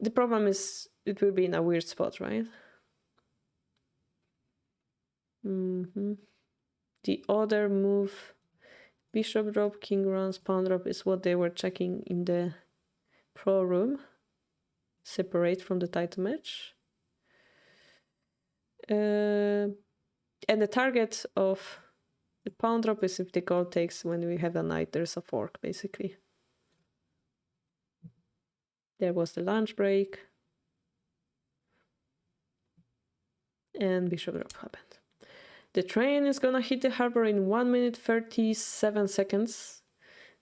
[SPEAKER 1] The problem is it will be in a weird spot, right? The other move, bishop drop, king runs, pawn drop, is what they were checking in the pro room, separate from the title match. And the target of the pawn drop is if the goal takes when we have a knight, there's a fork, basically. There was the lunch break. And bishop drop happened. The train is gonna hit the harbor in 1 minute 37 seconds.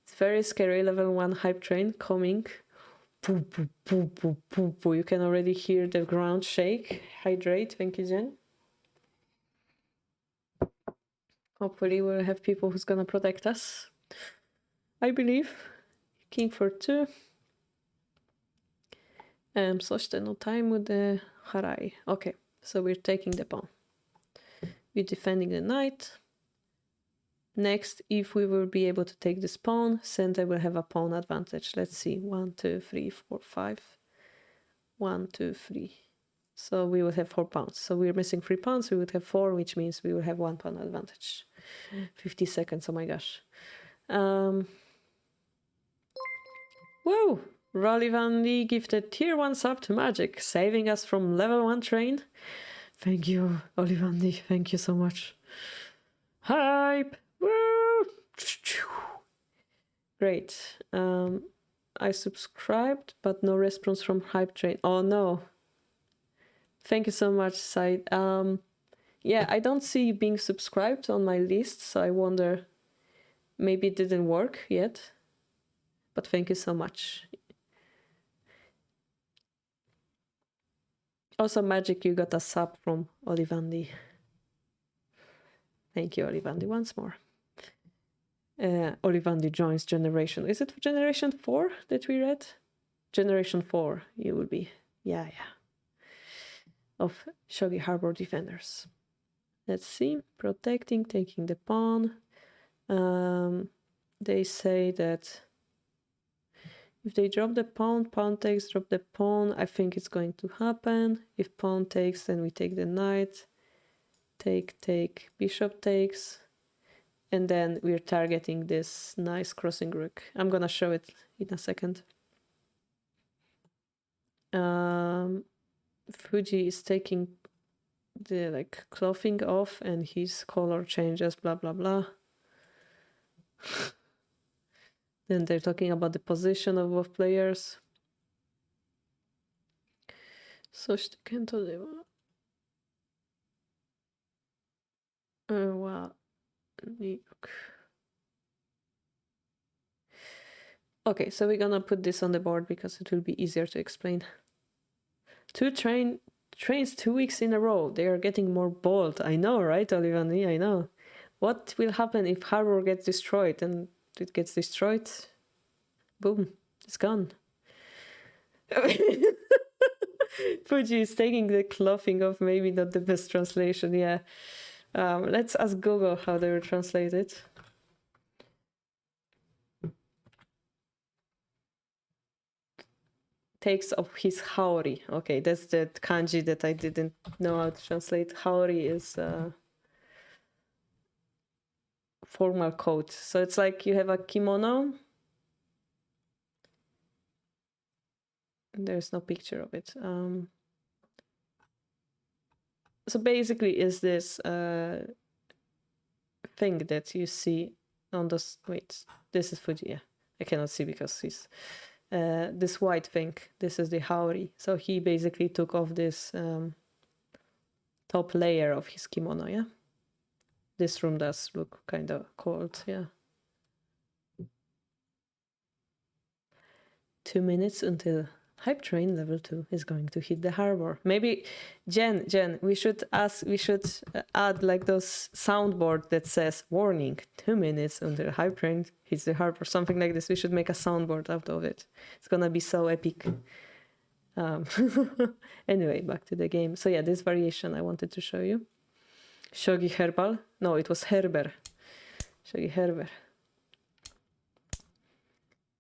[SPEAKER 1] It's very scary, level 1 hype train coming. Poo, poo, poo, poo, poo, poo. You can already hear the ground shake. Hydrate, thank you, Jen. Hopefully we'll have people who's gonna protect us. I believe. King for 2. Coś ten no time with the harai. Okay, so we're taking the pawn. We're defending the knight. Next, if we will be able to take this pawn, center will have a pawn advantage. Let's see. 1, 2, 3, 4, 5. 1, 2, 3. So we will have 4 pawns. So we're missing 3 pawns. We would have 4, which means we will have 1 pawn advantage. 50 seconds. Oh my gosh. Whoa! Rolly Van Lee gifted tier 1 sub to Magic, saving us from level 1 train. Thank you, Olivandi. Thank you so much. Hype! Woo! Great. I subscribed, but no response from Hype Train. Oh no. Thank you so much, Said. Yeah, I don't see you being subscribed on my list, so I wonder, maybe it didn't work yet. But thank you so much. Also, Magic, you got a sub from Olivandi. Thank you, Olivandi, once more. Olivandi joins Generation. Is it Generation 4 that we read? Generation 4, you will be. Yeah. Of Shogi Harbour Defenders. Let's see. Protecting, taking the pawn. They say that if they drop the pawn takes, drop the pawn. I think it's going to happen. If pawn takes, then we take the knight. Take, bishop takes. And then we're targeting this nice crossing rook. I'm gonna show it in a second. Fuji is taking the clothing off and his color changes, blah, blah, blah. Then they're talking about the position of both players. そしてケントでは、Okay, so we're gonna put this on the board because it will be easier to explain. Trains 2 weeks in a row. They are getting more bold. I know, right, Olivani? I know. What will happen if Harbour gets destroyed? And it gets destroyed. Boom, it's gone. Fuji is taking the clothing off. Maybe not the best translation. Yeah. Let's ask Google how they will translate it. Takes off his haori. Okay, that's the kanji that I didn't know how to translate. Haori is formal coat. So it's like you have a kimono. There's no picture of it. So basically is this thing that you see on this. Wait, this is Fuji. Yeah, I cannot see because he's this white thing. This is the haori. So he basically took off this top layer of his kimono. Yeah, this room does look kind of cold. Yeah. 2 minutes until hype train level 2 is going to hit the harbor. Maybe Jen, we should add like those soundboard that says warning 2 minutes until hype train hits the harbor, something like this. We should make a soundboard out of it. It's gonna be so epic. Anyway, back to the game. So yeah, this variation I wanted to show you. Shogi Herbal. No, it was Herber. Shogi Herber.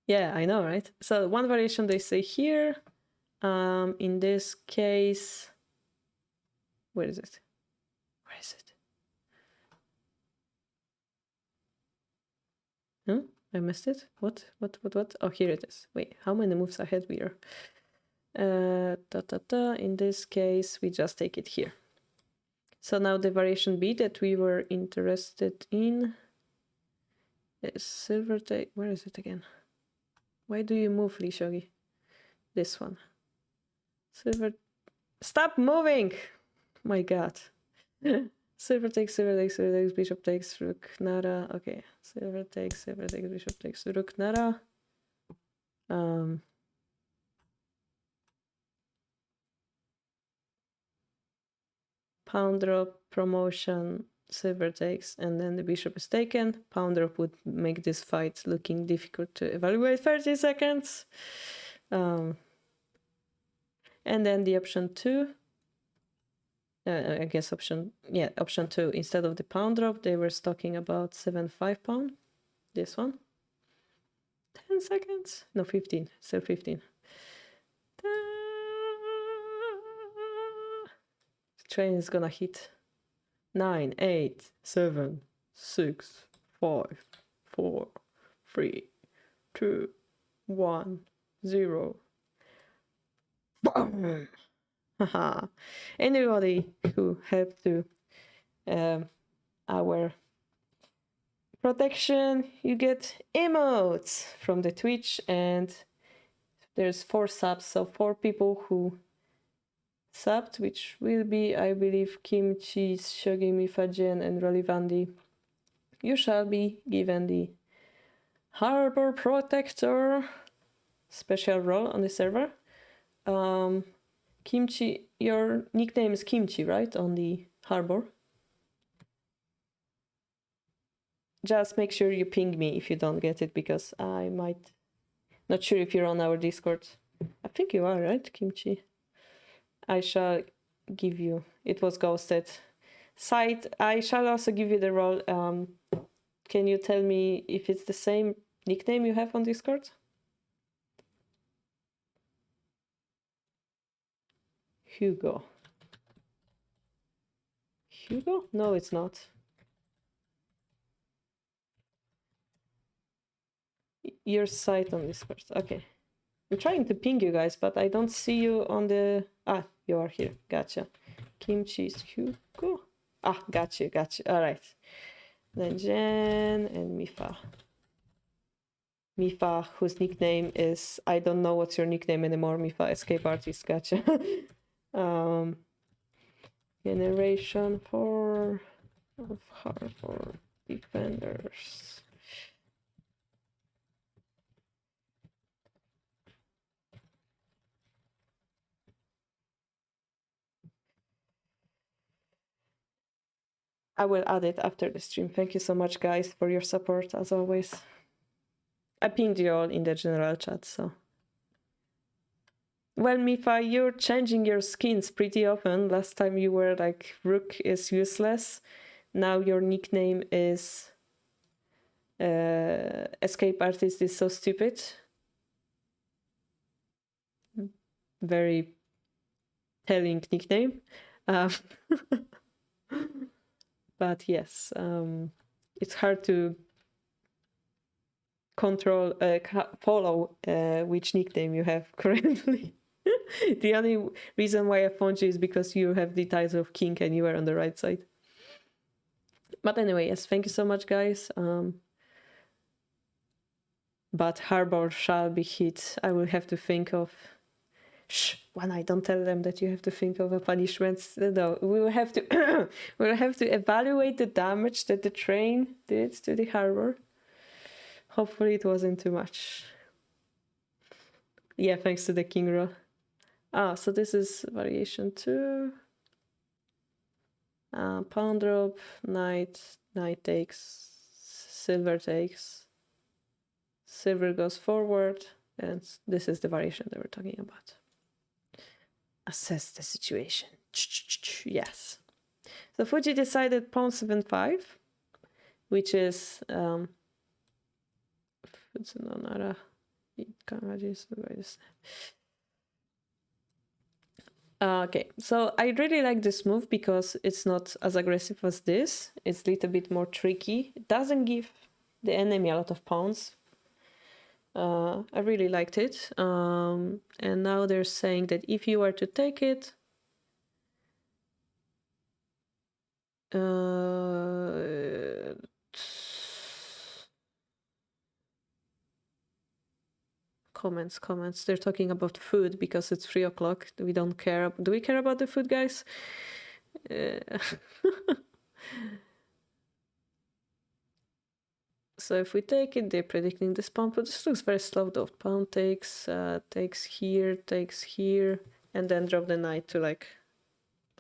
[SPEAKER 1] Yeah, I know, right? So one variation they say here, in this case, where is it? Where is it? No, I missed it. What? Oh, here it is. Wait, how many moves ahead we are? In this case, we just take it here. So now the variation B that we were interested in is silver take. Where is it again? Why do you move, Lee Shogi? This one. Silver. Stop moving! My god. Silver takes, bishop takes, rook, nara. Okay. Silver takes, bishop takes, rook, nara. Pawn drop, promotion, silver takes, and then the bishop is taken. Pawn drop would make this fight looking difficult to evaluate. 30 seconds. And then the option 2. I guess option 2. Instead of the pawn drop, they were talking about 7-5 pawn. This one. 10 seconds? No, 15. Still 15. The train is gonna hit. 9, 8, 7, 6, 5, 4, 3, 2, 1, 0. Haha. Anybody who helped to our protection, you get emotes from the Twitch, and there's 4 subs, so 4 people who subbed, which will be, I believe, Kimchi, Shogi, Mifajen, and Rolivandi. You shall be given the Harbor Protector special role on the server. Kimchi, your nickname is Kimchi, right? On the Harbor. Just make sure you ping me if you don't get it, because I might... Not sure if you're on our Discord. I think you are, right, Kimchi? I shall give you... It was ghosted. Site, I shall also give you the role. Can you tell me if it's the same nickname you have on Discord? Hugo. Hugo? No, it's not. Your site on Discord. Okay. I'm trying to ping you guys, but I don't see you on the... Ah, you are here. Gotcha. Kimchi is Hugo. Ah, gotcha. All right. Then Jen and Mifa. Mifa, whose nickname is, I don't know what's your nickname anymore, Mifa, escape artist, gotcha. Generation 4 of Harbor Defenders. I will add it after the stream. Thank you so much, guys, for your support, as always. I pinged you all in the general chat, so. Well, Mifa, you're changing your skins pretty often. Last time you were like, Rook is useless. Now your nickname is Escape Artist is so stupid. Very telling nickname. But yes, it's hard to control, follow which nickname you have currently. The only reason why I found you is because you have the title of king and you are on the right side. But anyway, yes, thank you so much, guys. But Harbor shall be hit. I will have to think of... Shh, when I don't tell them that you have to think of a punishment. No, we will have to we'll have to evaluate the damage that the train did to the harbor. Hopefully it wasn't too much. Yeah, thanks to the king roll. So this is variation 2. Pawn drop, knight takes, silver takes, silver goes forward, and this is the variation that we're talking about. Assess the situation. Yes. So Fuji decided pawn 7-5, which is okay, so I really like this move because it's not as aggressive as this. It's a little bit more tricky. It doesn't give the enemy a lot of pawns. I really liked it. And now they're saying that if you were to take it, comments. They're talking about food because it's 3 o'clock. We don't care. Do we care about the food, guys? So if we take it, they're predicting this pawn, but this looks very slow though. Pawn takes here, and then drop the knight to like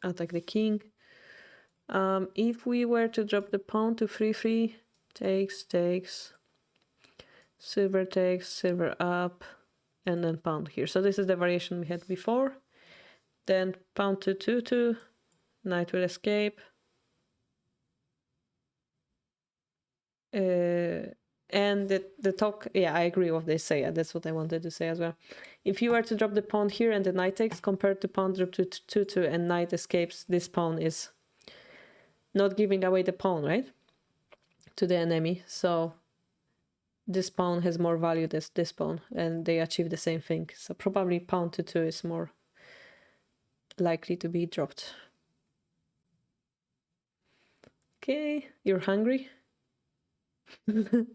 [SPEAKER 1] attack the king. If we were to drop the pawn to 3-3, takes, silver takes, silver up, and then pawn here. So this is the variation we had before. Then pawn to 2-2, knight will escape. And the talk, yeah, I agree with what they say. That's what I wanted to say as well. If you were to drop the pawn here and the knight takes, compared to pawn drop to 2-2 and knight escapes, this pawn is not giving away the pawn, right? To the enemy. So this pawn has more value than this pawn, and they achieve the same thing. So probably pawn to 2 is more likely to be dropped. Okay, you're hungry?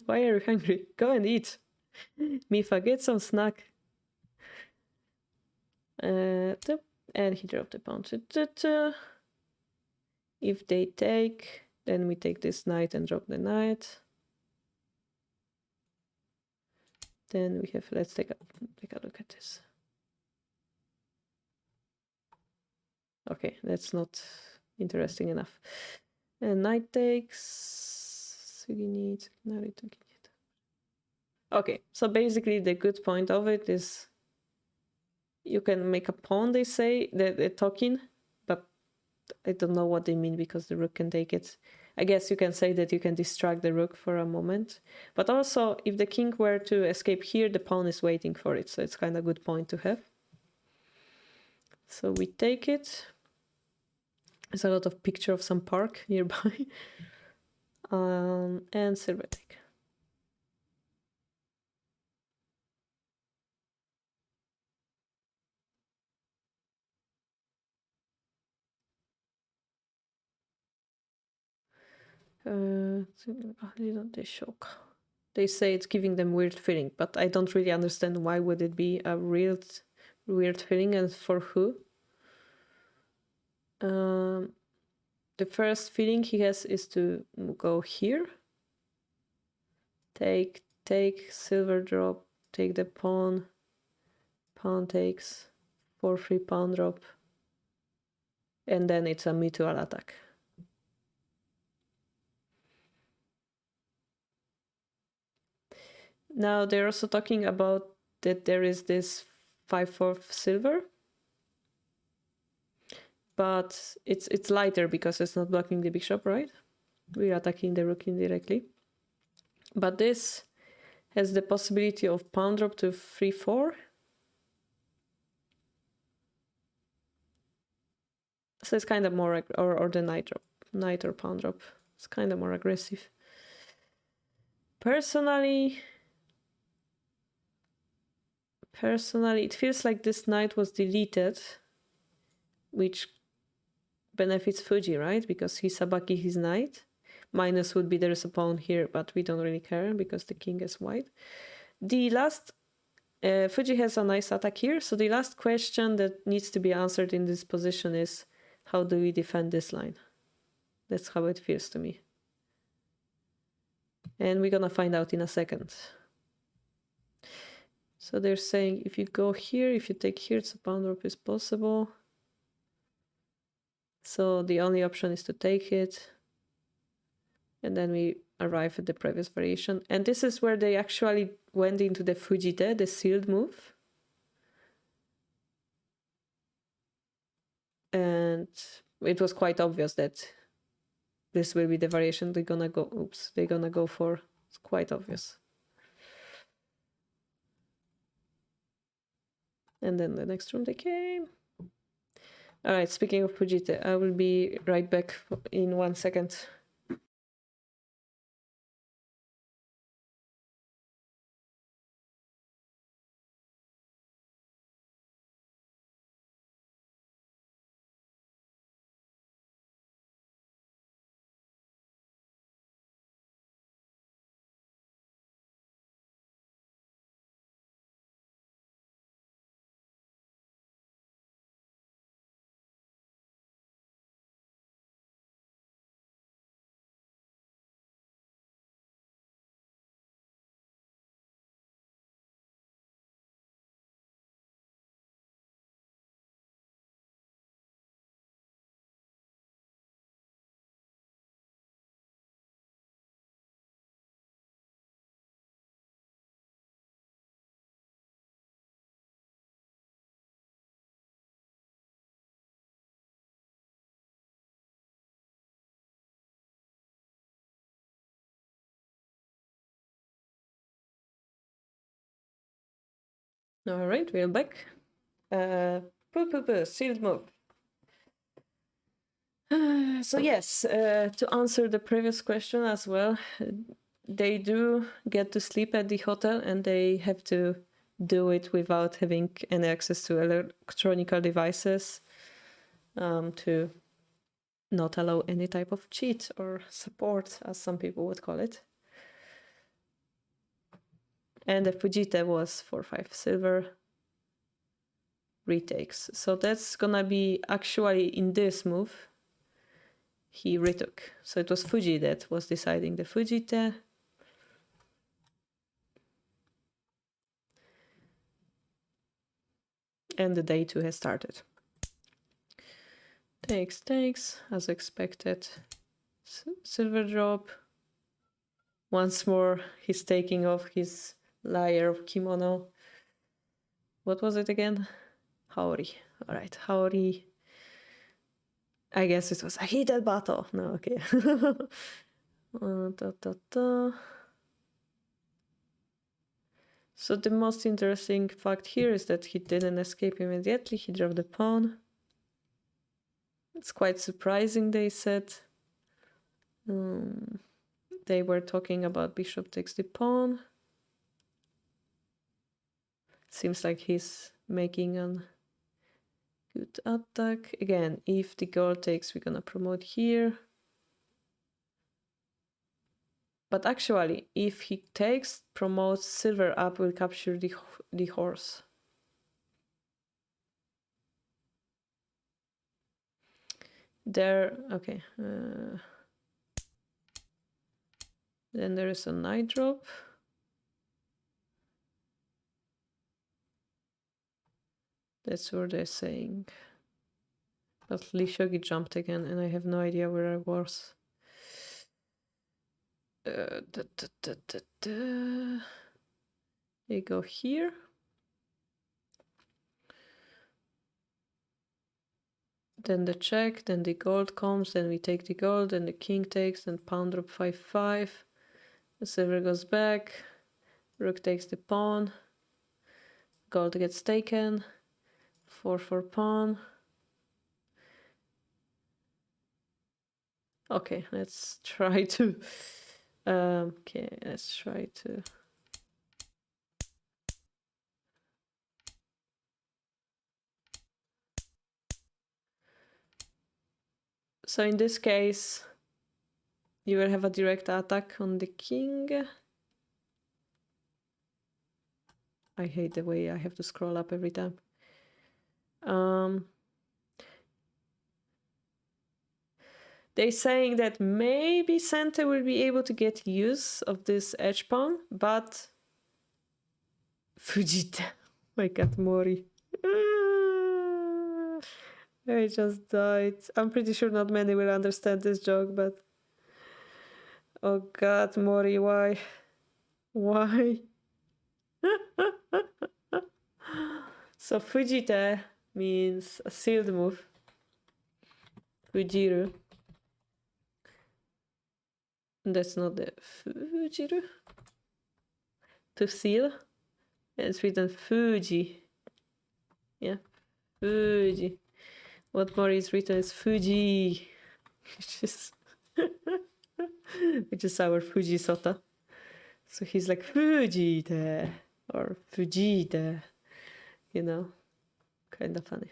[SPEAKER 1] Why are you hungry? Go and eat. Mifa, get some snack. And he dropped the pawn to 2-2. If they take, then we take this knight and drop the knight. Then we have, let's take a look at this. Okay, that's not interesting enough. And knight takes. Okay, so basically the good point of it is you can make a pawn, they say, they're talking, but I don't know what they mean because the rook can take it. I guess you can say that you can distract the rook for a moment. But also, if the king were to escape here, the pawn is waiting for it. So it's kind of a good point to have. So we take it. There's a lot of picture of some park nearby. And silver take. Shock. They say it's giving them weird feeling, but I don't really understand why would it be a weird feeling and for who. The first feeling he has is to go here. Take silver drop, take the pawn. Pawn takes 4-3 pawn drop. And then it's a mutual attack. Now they're also talking about that there is this 5-4 silver. But it's lighter because it's not blocking the bishop, right? We're attacking the rook indirectly. But this has the possibility of pawn drop to 3-4. So it's kind of more, or the knight drop, knight or pawn drop. It's kind of more aggressive. Personally, it feels like this knight was deleted, which benefits Fuji, right? Because he's sabaki his knight. Minus would be there's a pawn here, but we don't really care because the king is white. The last, Fuji has a nice attack here. So the last question that needs to be answered in this position is, how do we defend this line? That's how it feels to me. And we're gonna find out in a second. So they're saying if you go here, if you take here, it's a pawn drop is possible. So the only option is to take it. And then we arrive at the previous variation. And this is where they actually went into the fujite, the sealed move. And it was quite obvious that this will be the variation they're gonna go for. It's quite obvious. And then the next room they came. All right, speaking of fujite, I will be right back in 1 second. All right, we're back. Sealed move. So yes, to answer the previous question as well, they do get to sleep at the hotel and they have to do it without having any access to electronic devices, to not allow any type of cheat or support, as some people would call it. And the fujite was 4-5 silver retakes. So that's gonna be actually in this move. He retook. So it was Fuji that was deciding the fujite. And the day 2 has started. Takes, as expected. Silver drop. Once more, he's taking off his layer of kimono. What was it again? Haori. All right, Haori. I guess it was a heated battle. No, okay. So the most interesting fact here is that he didn't escape immediately. He dropped the pawn. It's quite surprising, they said. They were talking about bishop takes the pawn. Seems like he's making a good attack. Again, if the girl takes, we're gonna promote here. But actually, if he takes, promotes silver up, will capture the horse. There, okay. Then there is a night drop. That's what they're saying. But Shogi jumped again, and I have no idea where I was. They go here. Then the check, then the gold comes, then we take the gold, then the king takes, then pawn drop 5-5. The silver goes back. Rook takes the pawn. Gold gets taken. 4-4 pawn. Okay, let's try to. Okay, let's try to. So in this case, you will have a direct attack on the king. I hate the way I have to scroll up every time. They're saying that maybe Santa will be able to get use of this edge pawn, but Fujita. My god, Mori. I just died. I'm pretty sure not many will understand this joke, but oh god, Mori, why? Why? So Fujita means a sealed move. Fujiru. That's not the Fujiru. To seal. And it's written Fuji. Yeah. Fuji. What Mori is written is Fuji. Which is our Fuji Sota. So he's like Fujita or Fujita. You know. Kind of funny.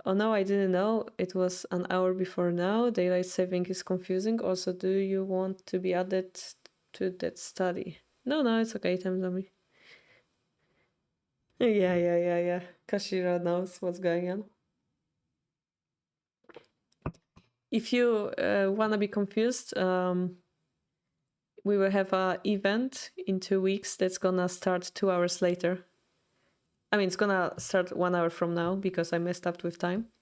[SPEAKER 1] Oh no, I didn't know. It was an hour before now. Daylight saving is confusing. Also, do you want to be added to that study? No, it's okay, time zombie. Yeah. Kashira knows what's going on. If you wanna be confused, we will have an event in 2 weeks that's gonna start 2 hours later. I mean, it's gonna start 1 hour from now because I messed up with time.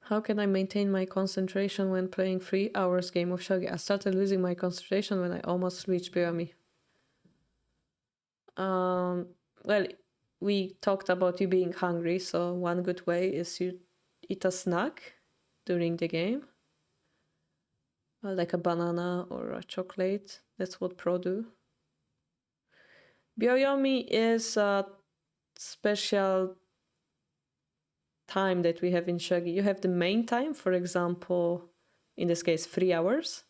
[SPEAKER 1] How can I maintain my concentration when playing 3 hours game of Shogi? I started losing my concentration when I almost reached Byomi. Well, we talked about you being hungry, so one good way is you eat a snack during the game. Like a banana or a chocolate. That's what pro do. Byoyomi is a special time that we have in Shogi. You have the main time, for example, in this case 3 hours.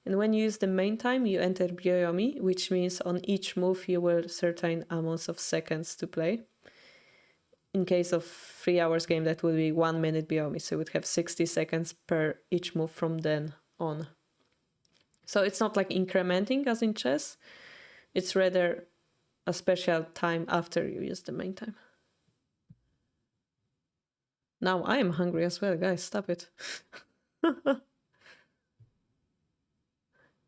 [SPEAKER 1] And when you use the main time, you enter Byoyomi, which means on each move you will certain amounts of seconds to play. In case of 3 hours game, that would be 1 minute Byoyomi, so you would have 60 seconds per each move from then on. So it's not like incrementing as in chess, it's rather a special time after you use the main time. Now I am hungry as well, guys, stop it.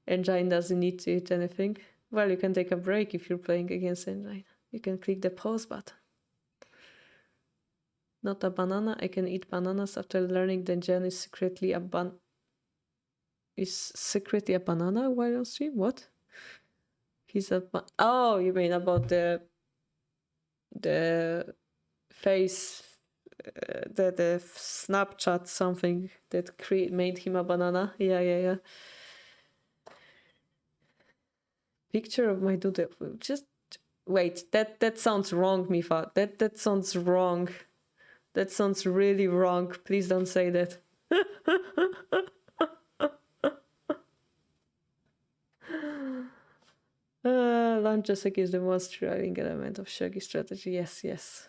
[SPEAKER 1] Engine doesn't need to eat anything. Well, you can take a break if you're playing against Engine. You can click the pause button. Not a banana. I can eat bananas after learning that Jen is secretly a banana while on stream? What? He's a oh, you mean about the face, the Snapchat something that made him a banana? Yeah. Picture of my dude. Just wait. That sounds wrong, Mifa. That sounds wrong. That sounds really wrong. Please don't say that. Lunchasek is the most thrilling element of Shogi strategy. Yes.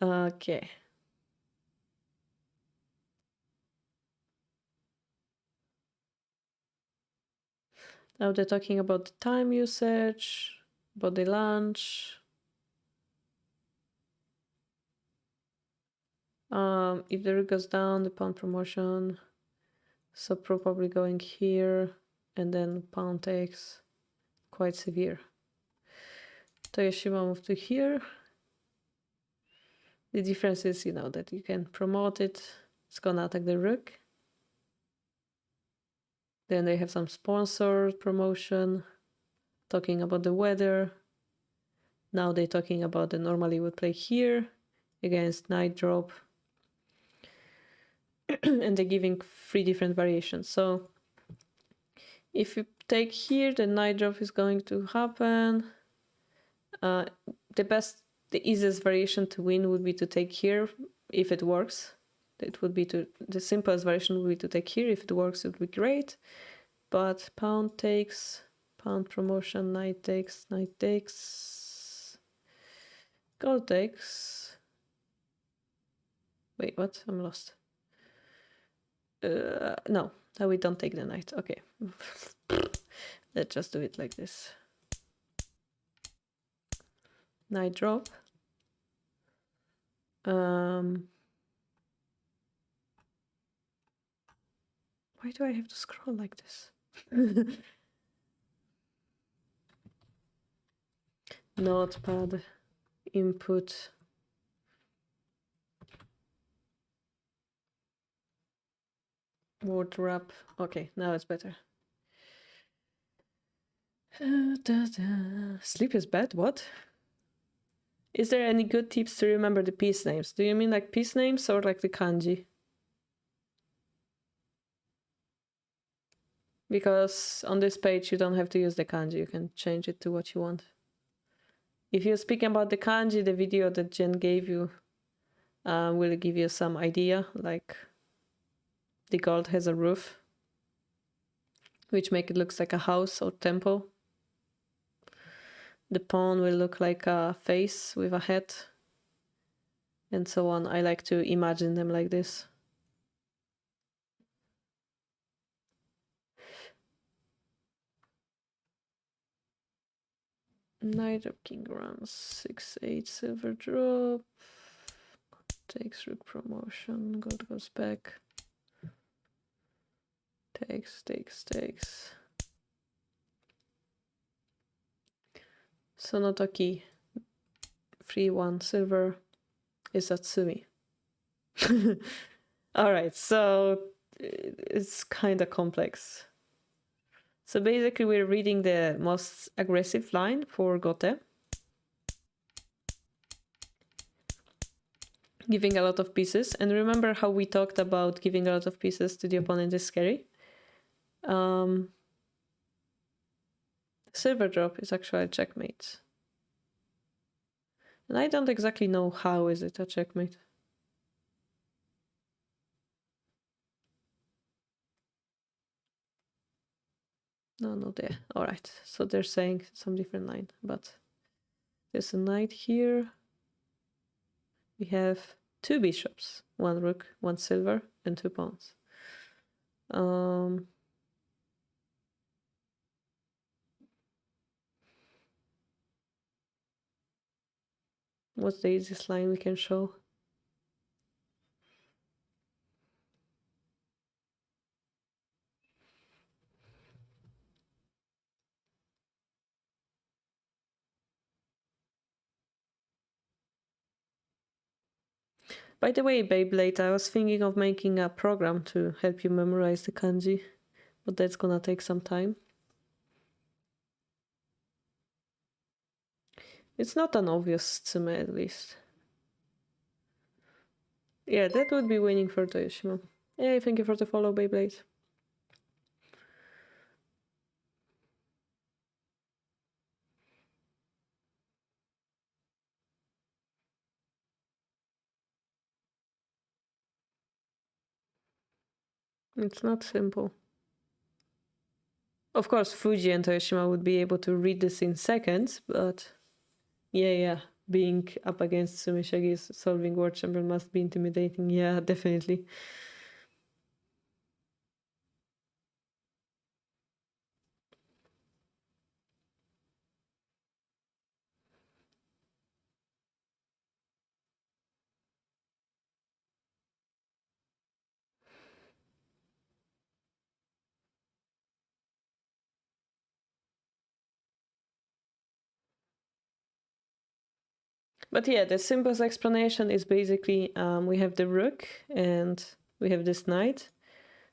[SPEAKER 1] Okay. Now they're talking about the time usage, about the lunch. If the rook goes down, the pawn promotion. So probably going here, and then pawn takes. Quite severe. Toyoshima moved to here. The difference is, you know, that you can promote it. It's gonna attack the rook. Then they have some sponsored promotion, talking about the weather. Now they're talking about the normally would play here against knight drop. And they're giving 3 different variations. So if you take here, the knight drop is going to happen. The easiest variation to win would be to take here if it works. It would be the simplest variation would be to take here. If it works, it would be great. But pawn takes, pawn promotion, knight takes, gold takes. Wait, what? I'm lost. No, we don't take the knight. Okay. Let's just do it like this. Knight drop. Why do I have to scroll like this? Notepad, input. Word wrap. Okay, now it's better. Sleep is bad? What? Is there any good tips to remember the piece names? Do you mean like piece names or like the kanji? Because on this page you don't have to use the kanji, you can change it to what you want. If you're speaking about the kanji, the video that Jen gave you will give you some idea, like the gold has a roof, which make it looks like a house or temple. The pawn will look like a face with a head, and so on. I like to imagine them like this. Knight of king runs 6-8 silver drop. Takes rook promotion. Gold goes back. Takes. Sonotoki. 3-1 silver is Atsumi. Alright, so it's kind of complex. So basically we're reading the most aggressive line for Gote. Giving a lot of pieces. And remember how we talked about giving a lot of pieces to the opponent is scary? Silver drop is actually a checkmate. And I don't exactly know how is it a checkmate. No, there. Alright, so they're saying some different line, but there's a knight here. We have 2 bishops, 1 rook, 1 silver, and 2 pawns. What's the easiest line we can show? By the way, Beyblade, I was thinking of making a program to help you memorize the kanji, but that's gonna take some time. It's not an obvious tsume, at least. Yeah, that would be winning for Toyoshima. Hey, thank you for the follow, Beyblade. It's not simple. Of course, Fuji and Toyoshima would be able to read this in seconds, but yeah. being up against Sumishagi's solving world champion must be intimidating. Yeah, definitely. But yeah, the simplest explanation is basically we have the rook and we have this knight.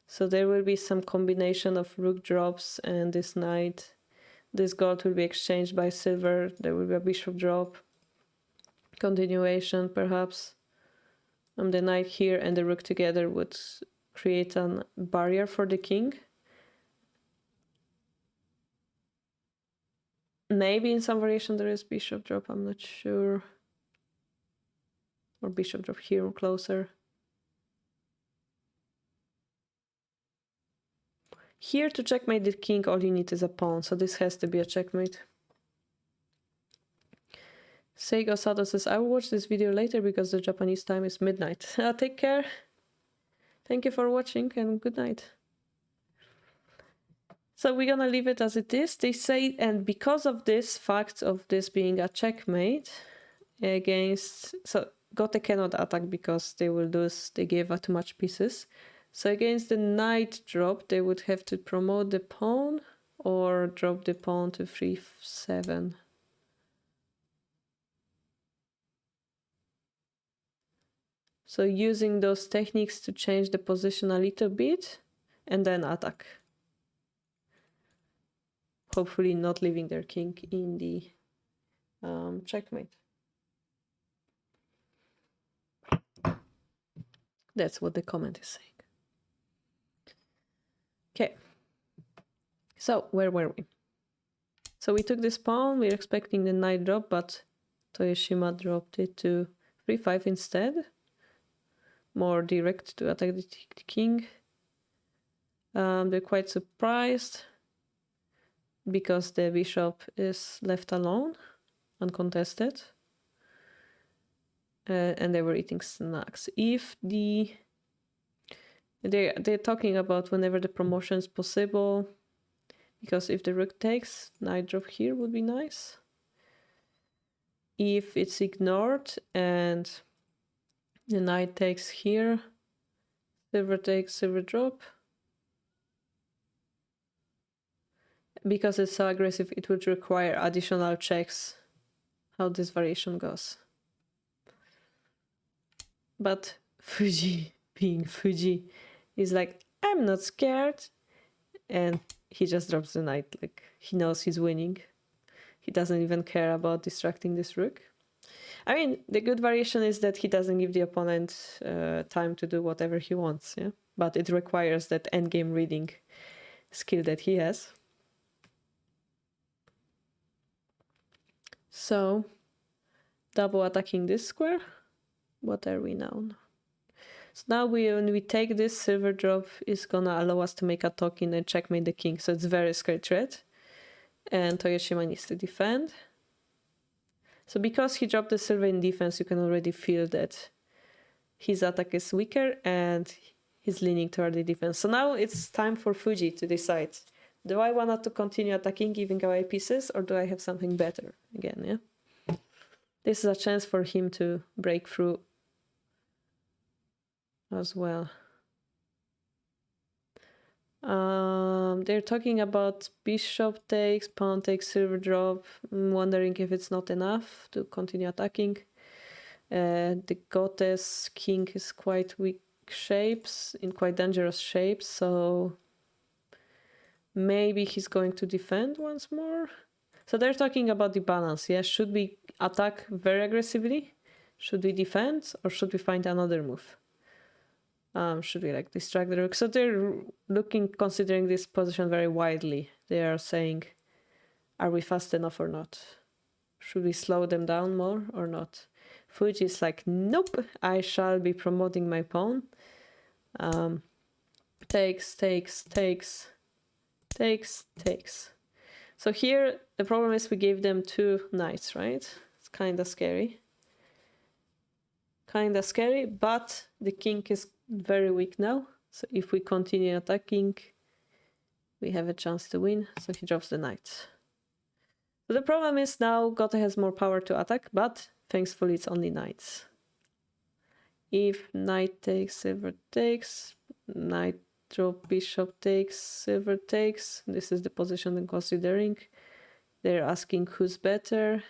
[SPEAKER 1] So there will be some combination of rook drops and this knight. This gold will be exchanged by silver. There will be a bishop drop. Continuation, perhaps. The knight here and the rook together would create a barrier for the king. Maybe in some variation there is bishop drop, I'm not sure. Or bishop drop here closer. Here to checkmate the king, all you need is a pawn, so this has to be a checkmate. Seigo Sato says, I will watch this video later because the Japanese time is midnight. Take care. Thank you for watching and good night. So we're gonna leave it as it is. They say, and because of this fact of this being a checkmate against, so Gote cannot attack because they will lose, they gave too much pieces. So against the knight drop, they would have to promote the pawn or drop the pawn to 3-7. So using those techniques to change the position a little bit and then attack. Hopefully not leaving their king in the checkmate. That's what the comment is saying. Okay. So where were we? So we took this pawn. We're expecting the knight drop, but Toyoshima dropped it to 3-5 instead. More direct to attack the king. They're quite surprised because the bishop is left alone, uncontested. And they were eating snacks. If they're talking about whenever the promotion is possible, because if the rook takes, knight drop here would be nice. If it's ignored and the knight takes here, silver takes, silver drop. Because it's so aggressive, it would require additional checks how this variation goes. But Fuji, being Fuji, is like, I'm not scared. And he just drops the knight, like he knows he's winning. He doesn't even care about distracting this rook. I mean, the good variation is that he doesn't give the opponent time to do whatever he wants, yeah. But it requires that endgame reading skill that he has. So, double attacking this square. What are we now? So now when we take this, silver drop is gonna allow us to make a token and checkmate the king. So it's very straight threat. And Toyoshima needs to defend. So because he dropped the silver in defense, you can already feel that his attack is weaker and he's leaning toward the defense. So now it's time for Fuji to decide. Do I want to continue attacking, giving away pieces, or do I have something better again, yeah? This is a chance for him to break through as well. They're talking about bishop takes, pawn takes, silver drop. I'm wondering if it's not enough to continue attacking. The Gote's king is quite weak shapes, in quite dangerous shapes, so maybe he's going to defend once more. So they're talking about the balance, yeah? Should we attack very aggressively? Should we defend? Or should we find another move? Should we like distract the rook? So they're considering this position very widely. They are saying, are we fast enough or not? Should we slow them down more or not? Fuji is like, nope, I shall be promoting my pawn. Takes. So here, the problem is we gave them two knights, right? It's kind of scary. Kind of scary, but the king is very weak now. So if we continue attacking, we have a chance to win. So he drops the knight. So the problem is now Gote has more power to attack, but thankfully it's only knights. If knight takes, silver takes, knight drop, bishop takes, silver takes. This is the position they're considering. They're asking who's better.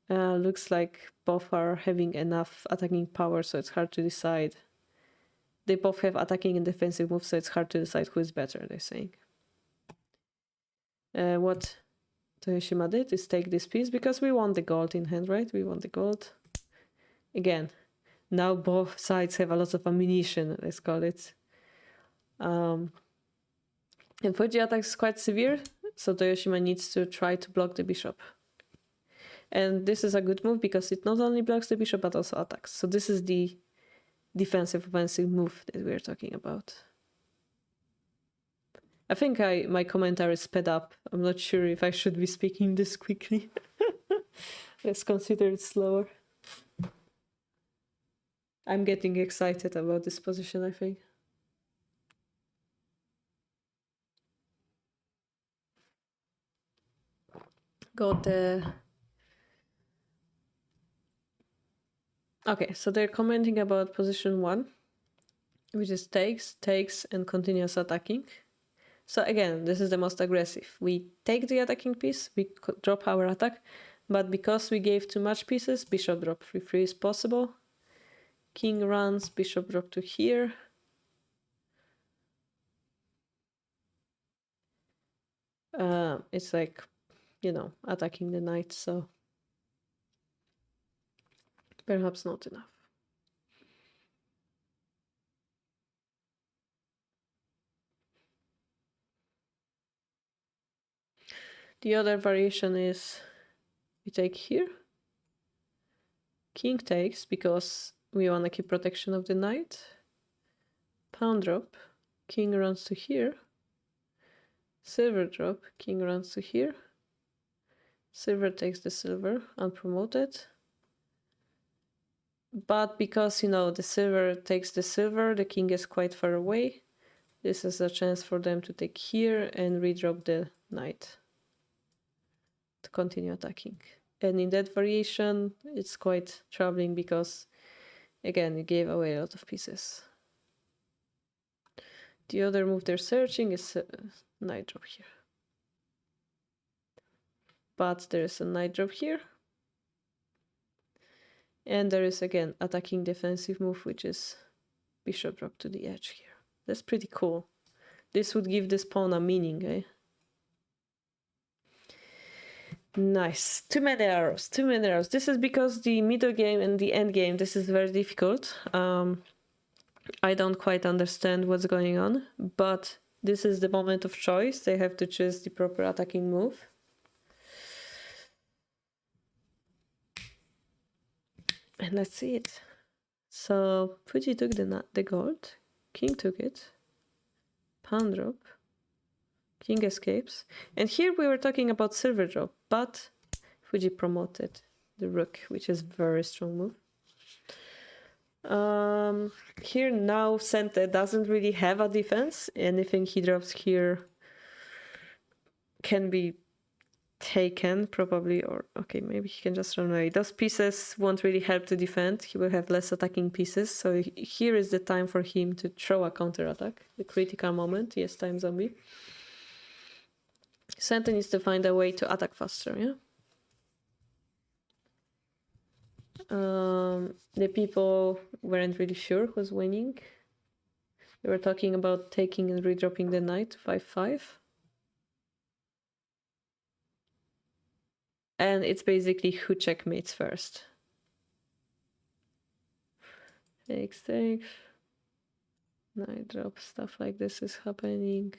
[SPEAKER 1] Looks like both are having enough attacking power, so it's hard to decide. They both have attacking and defensive moves, so it's hard to decide who is better, they're saying. What Toyoshima did is take this piece, because we want the gold in hand, right? We want the gold. Again, now both sides have a lot of ammunition, let's call it. And Fuji attack is quite severe, so Toyoshima needs to try to block the bishop. And this is a good move because it not only blocks the bishop but also attacks. So this is the defensive offensive move that we're talking about. I think my commentary sped up. I'm not sure if I should be speaking this quickly. Let's consider it slower. I'm getting excited about this position, I think. Got the... Okay, so they're commenting about position 1, which is takes, and continuous attacking. So again, this is the most aggressive. We take the attacking piece, we drop our attack, but because we gave too much pieces, bishop drop 3-3 is possible. King runs, bishop drop to here. It's like, you know, attacking the knight, so perhaps not enough. The other variation is we take here. King takes because we want to keep protection of the knight. Pawn drop. King runs to here. Silver drop. King runs to here. Silver takes the silver, unpromoted. But because, you know, the silver takes the silver, the king is quite far away. This is a chance for them to take here and redrop the knight to continue attacking. And in that variation, it's quite troubling because, again, it gave away a lot of pieces. The other move they're searching is knight drop here. But there is a knight drop here. And there is, again, attacking defensive move, which is bishop drop to the edge here. That's pretty cool. This would give this pawn a meaning, eh? Nice. Too many arrows, too many arrows. This is because the middle game and the end game, this is very difficult. I don't quite understand what's going on, but this is the moment of choice. They have to choose the proper attacking move. And let's see it. So Fuji took the gold, king took it, pawn drop, king escapes, and here we were talking about silver drop, but Fuji promoted the rook, which is a very strong move. Here now Sente doesn't really have a defense. Anything he drops here can be taken probably, or okay, maybe he can just run away. Those pieces won't really help to defend. He will have less attacking pieces, so here is the time for him to throw a counter attack, the critical moment. Yes, time zombie. Sente needs to find a way to attack faster, yeah. The people weren't really sure who's winning. They were talking about taking and redropping the knight to 5-5. And it's basically who checkmates first. Takes. Knight drop, stuff like this is happening.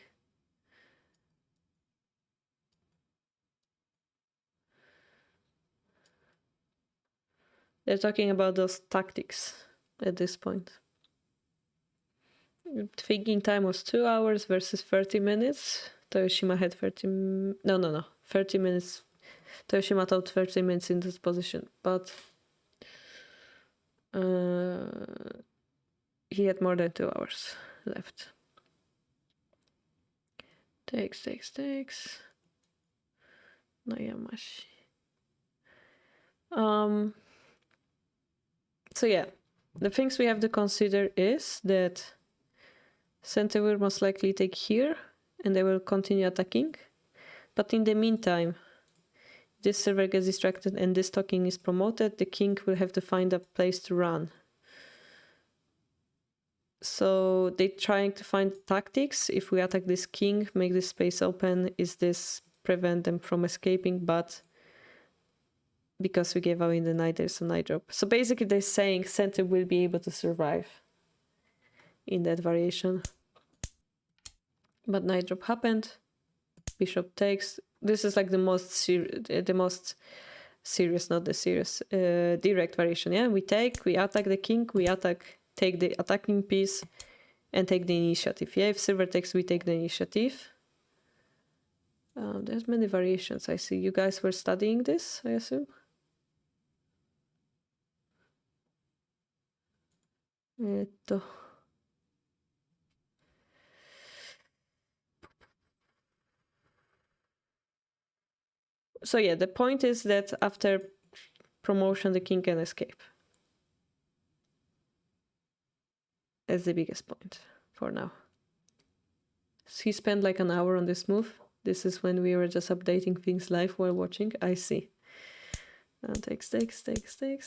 [SPEAKER 1] They're talking about those tactics at this point. Thinking time was 2 hours versus 30 minutes. Toyoshima had 30 minutes Toyoshima took 30 minutes in this position, but he had more than 2 hours left. Takes. Nayamashi. So yeah, the things we have to consider is that Center will most likely take here, and they will continue attacking. But in the meantime, this server gets distracted and this talking is promoted, the king will have to find a place to run. So they're trying to find tactics. If we attack this king, make this space open, is this prevent them from escaping? But because we gave away the knight, there's a knight drop. So basically they're saying center will be able to survive in that variation. But knight drop happened. Bishop takes. This is like the most serious, not the serious, direct variation. Yeah, we take, we attack the king, we take the attacking piece, and take the initiative. Yeah, if silver takes, we take the initiative. There's many variations. I see you guys were studying this, I assume. So yeah, the point is that after promotion, the king can escape. That's the biggest point for now. So he spent like an hour on this move. This is when we were just updating things live while watching. I see. Takes.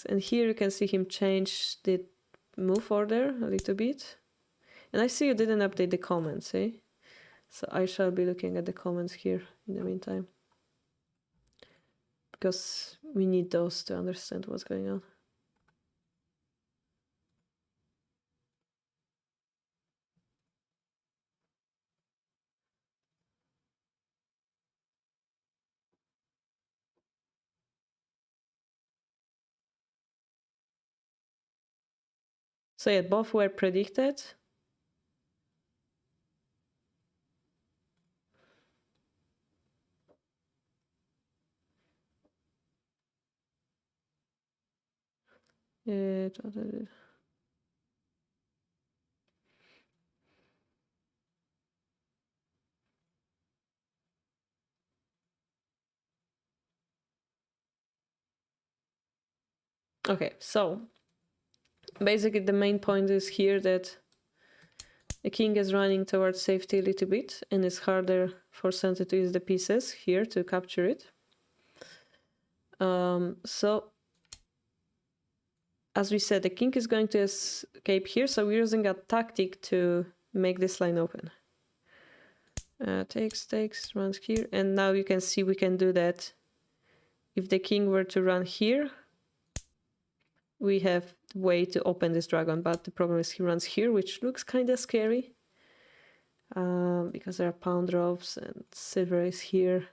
[SPEAKER 1] And here you can see him change the move order a little bit. And I see you didn't update the comments, eh? So I shall be looking at the comments here in the meantime. Because we need those to understand what's going on. So yeah, both were predicted. Okay, so basically the main point is here that the king is running towards safety a little bit, and it's harder for center to use the pieces here to capture it. So as we said, the king is going to escape here, so we're using a tactic to make this line open. Takes, runs here, and now you can see we can do that. If the king were to run here, we have the way to open this dragon, but the problem is he runs here, which looks kind of scary. Because there are pawn drops and silver is here.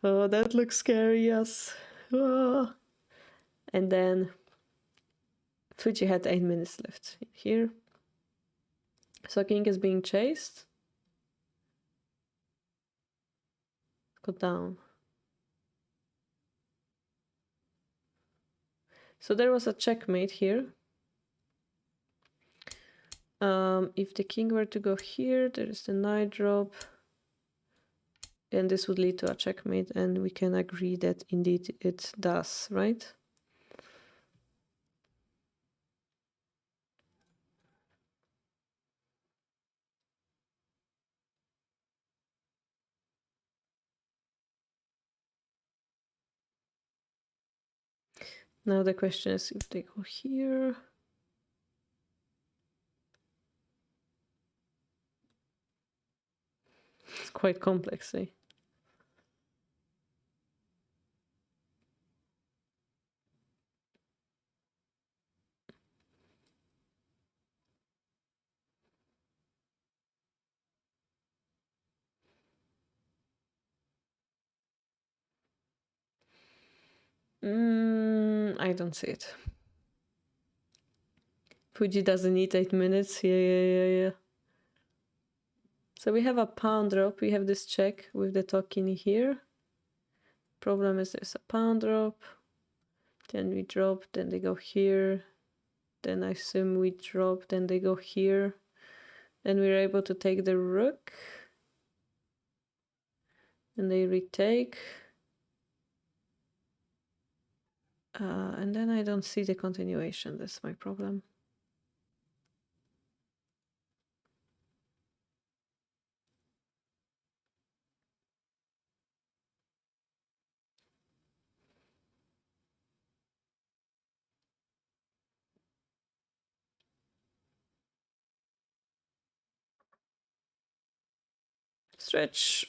[SPEAKER 1] Oh, that looks scary, yes. Oh. And then Fuji had 8 minutes left here. So king is being chased. Go down. So there was a checkmate here. If the king were to go here, there is the knight drop. And this would lead to a checkmate, and we can agree that indeed it does, right? Now the question is if they go here. It's quite complex, eh? I don't see it. Fuji doesn't need 8 minutes. Yeah. So we have a pawn drop. We have this check with the token here. Problem is there's a pawn drop. Then we drop, then they go here. Then I assume we drop, then they go here. Then we're able to take the rook. And they retake. And then I don't see the continuation. That's my problem. Stretch.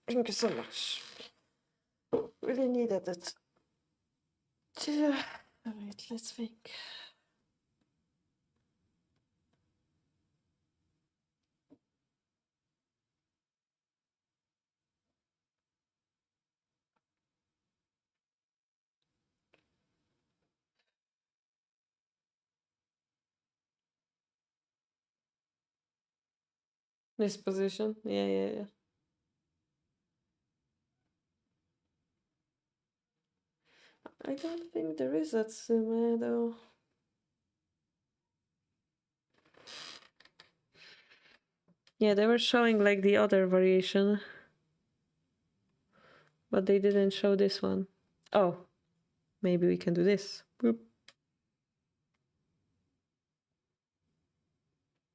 [SPEAKER 1] Thank you so much. Really needed it. All right, let's think. This position? Yeah. I don't think there is that sume though. Yeah, they were showing like the other variation. But they didn't show this one. Oh, maybe we can do this. Boop.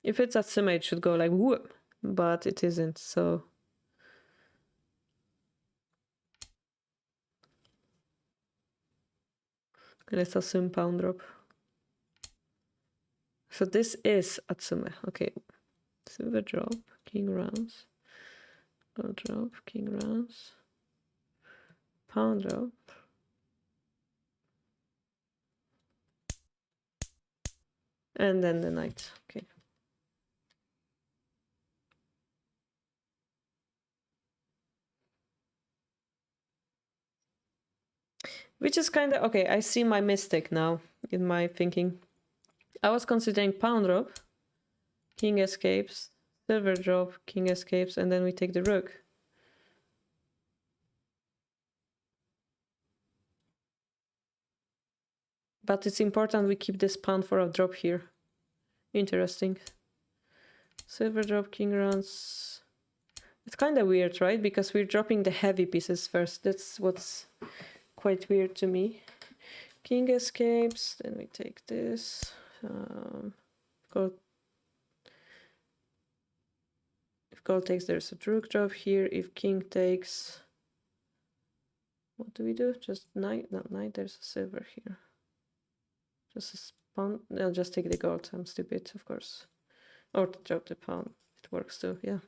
[SPEAKER 1] If it's Atsume, it should go like whoop, but it isn't, so. Let's assume pawn drop. So this is Atsume. Okay. Silver drop, king rounds. Gold drop, king rounds. Pawn drop. And then the knight. Okay. Which is kind of okay. I see my mistake now in my thinking. I was considering pawn drop, king escapes, silver drop, king escapes, and then we take the rook. But it's important we keep this pawn for a drop here. Interesting. Silver drop, king runs. It's kind of weird, right? Because we're dropping the heavy pieces first. That's what's quite weird to me. King escapes, then we take this. If gold takes, there's a rook drop here. If king takes, what do we do? Just knight? No, knight, there's a silver here. Just a pawn. I'll just take the gold. I'm stupid, of course. Or to drop the pawn. It works too, yeah.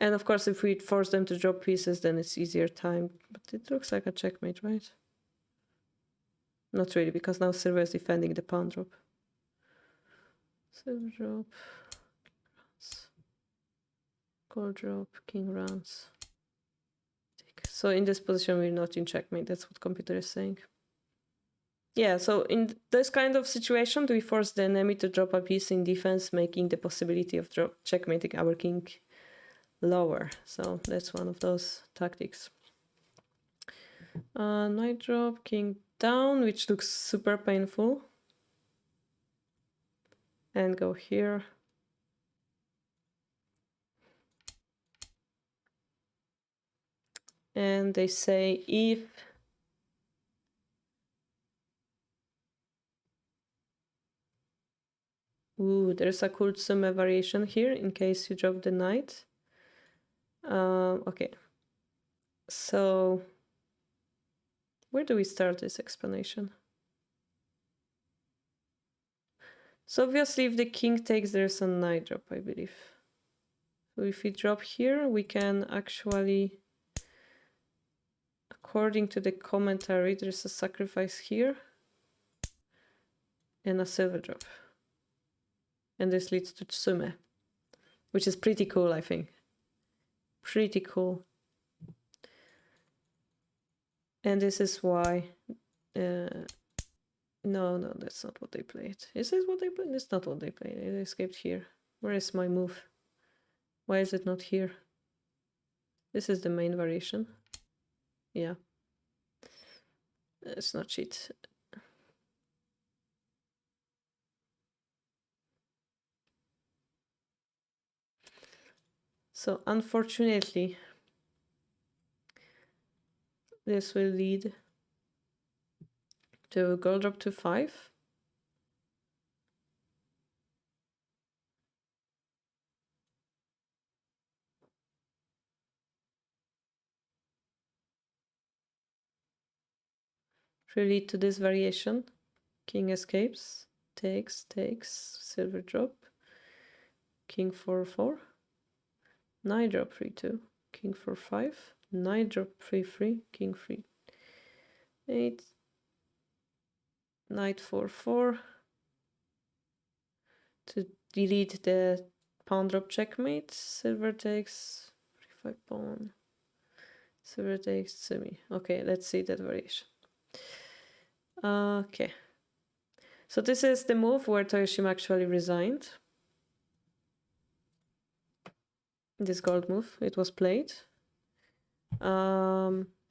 [SPEAKER 1] And of course, if we force them to drop pieces, then it's easier time. But it looks like a checkmate, right? Not really, because now silver is defending the pawn drop. Silver drop. Gold drop, king runs. So in this position, we're not in checkmate. That's what computer is saying. Yeah, so in this kind of situation, we force the enemy to drop a piece in defense, making the possibility of checkmating our king lower. So that's one of those tactics. Knight drop, king down, which looks super painful. And go here. And they say if there's a cool sume variation here in case you drop the knight. Okay. So where do we start this explanation? So obviously if the king takes, there's a knight drop, I believe. So if we drop here, we can actually, according to the commentary, there's a sacrifice here and a silver drop. And this leads to sume, which is pretty cool, I think. Pretty cool. And this is why... No, that's not what they played. Is this what they played? It's not what they played. It escaped here. Where is my move? Why is it not here? This is the main variation. Yeah. It's not cheat. So unfortunately, this will lead to gold drop to 5. Will lead to this variation. King escapes, takes, silver drop, king 4-4, knight drop 3-2, king 4-5, knight drop 3-3, king 3-8, knight 4-4 to delete the pawn drop checkmate. Silver takes 3-5 pawn. Silver takes semi. Okay, let's see that variation. Okay. So this is the move where Toyoshima actually resigned. This gold move, it was played.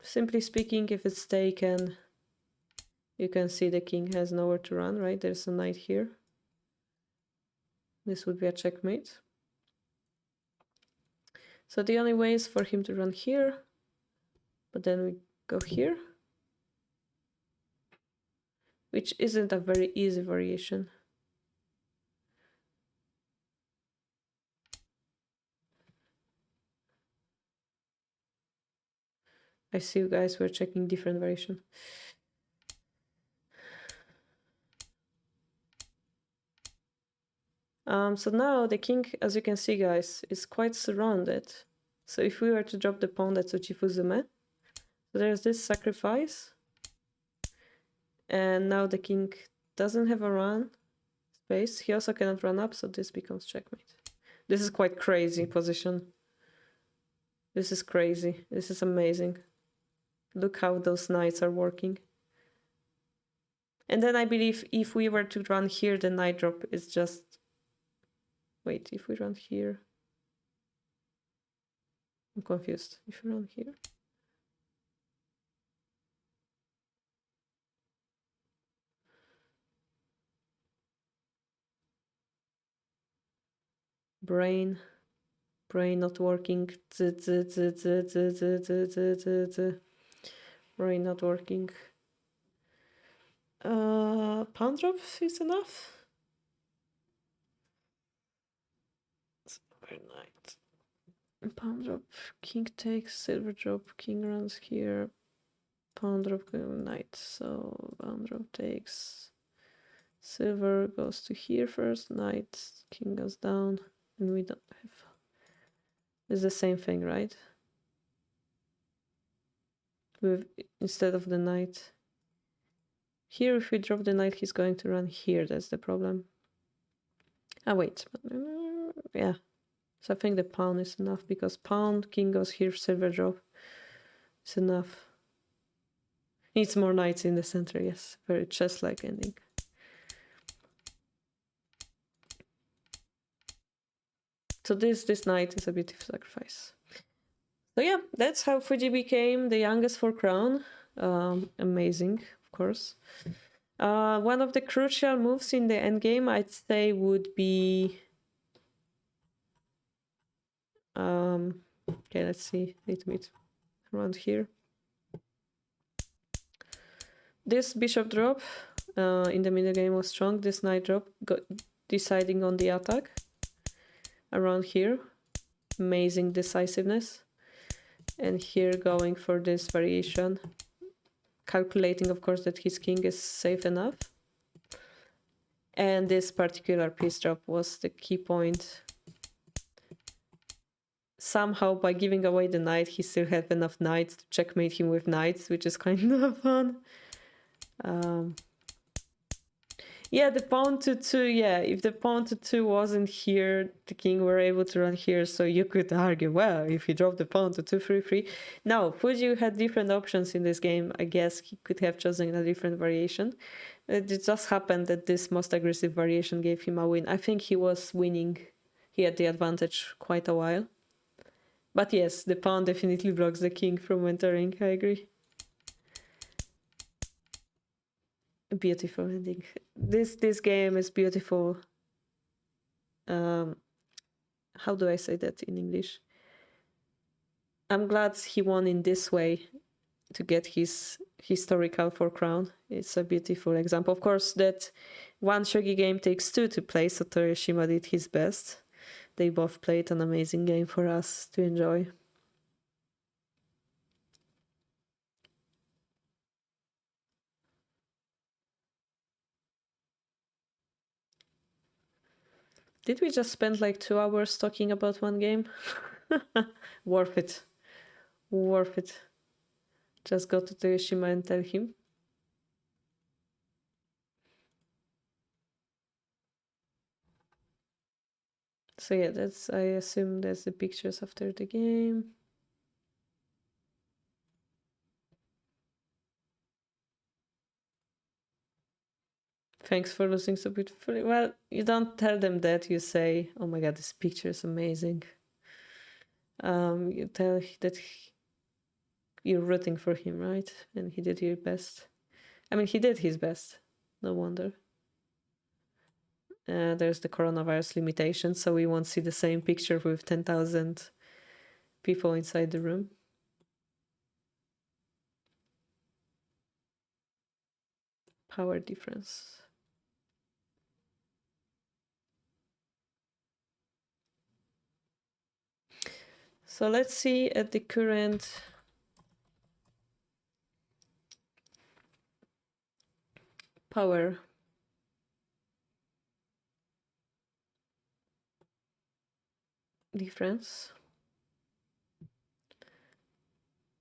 [SPEAKER 1] Simply speaking, if it's taken, you can see the king has nowhere to run, right? There's a knight here. This would be a checkmate. So the only way is for him to run here, but then we go here, which isn't a very easy variation. I see you guys were checking different variation. So now the king, as you can see, guys, is quite surrounded. So if we were to drop the pawn, that's Uchifuzume. So there's this sacrifice. And now the king doesn't have a run space. He also cannot run up, so this becomes checkmate. This is quite crazy position. This is crazy. This is amazing. Look how those knights are working. And then I believe if we were to run here, the knight drop is just... Wait, if we run here... I'm confused. If we run here... Brain not working. Brain not working. Pawn drop is enough. Very nice. Pawn drop, king takes, silver drop, king runs here. Pawn drop, knight. So pawn drop takes. Silver goes to here first. Knight, king goes down, and we don't have. It's the same thing, right? With instead of the knight. Here, if we drop the knight, he's going to run here. That's the problem. Ah, wait. Yeah. So I think the pawn is enough because pawn, king goes here, silver drop. It's enough. Needs more knights in the center, yes. Very chess-like ending. So this knight is a bit of sacrifice. So yeah, that's how Fuji became the youngest for crown. Amazing, of course. One of the crucial moves in the endgame, I'd say, would be... okay, let's see. Little bit around here. This bishop drop in the middle game was strong. This knight drop, deciding on the attack. Around here, amazing decisiveness. And here going for this variation, calculating of course that his king is safe enough. And this particular piece drop was the key point. Somehow by giving away the knight, he still had enough knights to checkmate him with knights, which is kind of fun. Yeah, the pawn to 2, yeah, if the pawn to 2 wasn't here, the king were able to run here, so you could argue, well, if he dropped the pawn to 2-3-3. No, Fuji had different options in this game. I guess he could have chosen a different variation. It just happened that this most aggressive variation gave him a win. I think he was winning. he had the advantage quite a while. But yes, the pawn definitely blocks the king from entering, I agree. A beautiful ending. This game is beautiful. How do I say that in English? I'm glad he won in this way to get his historical 4 crown. It's a beautiful example. Of course, that one shogi game takes 2 to play, so Toyoshima did his best. They both played an amazing game for us to enjoy. Did we just spend like 2 hours talking about one game? Worth it. Worth it. Just go to Toyoshima and tell him. So yeah, I assume that's the pictures after the game. Thanks for losing so beautifully. Well, you don't tell them that. You say, "Oh my god, this picture is amazing." You tell that you're rooting for him, right? And he did his best. I mean, he did his best. No wonder. There's the coronavirus limitation, so we won't see the same picture with 10,000 people inside the room. Power difference. So let's see at the current power. Difference.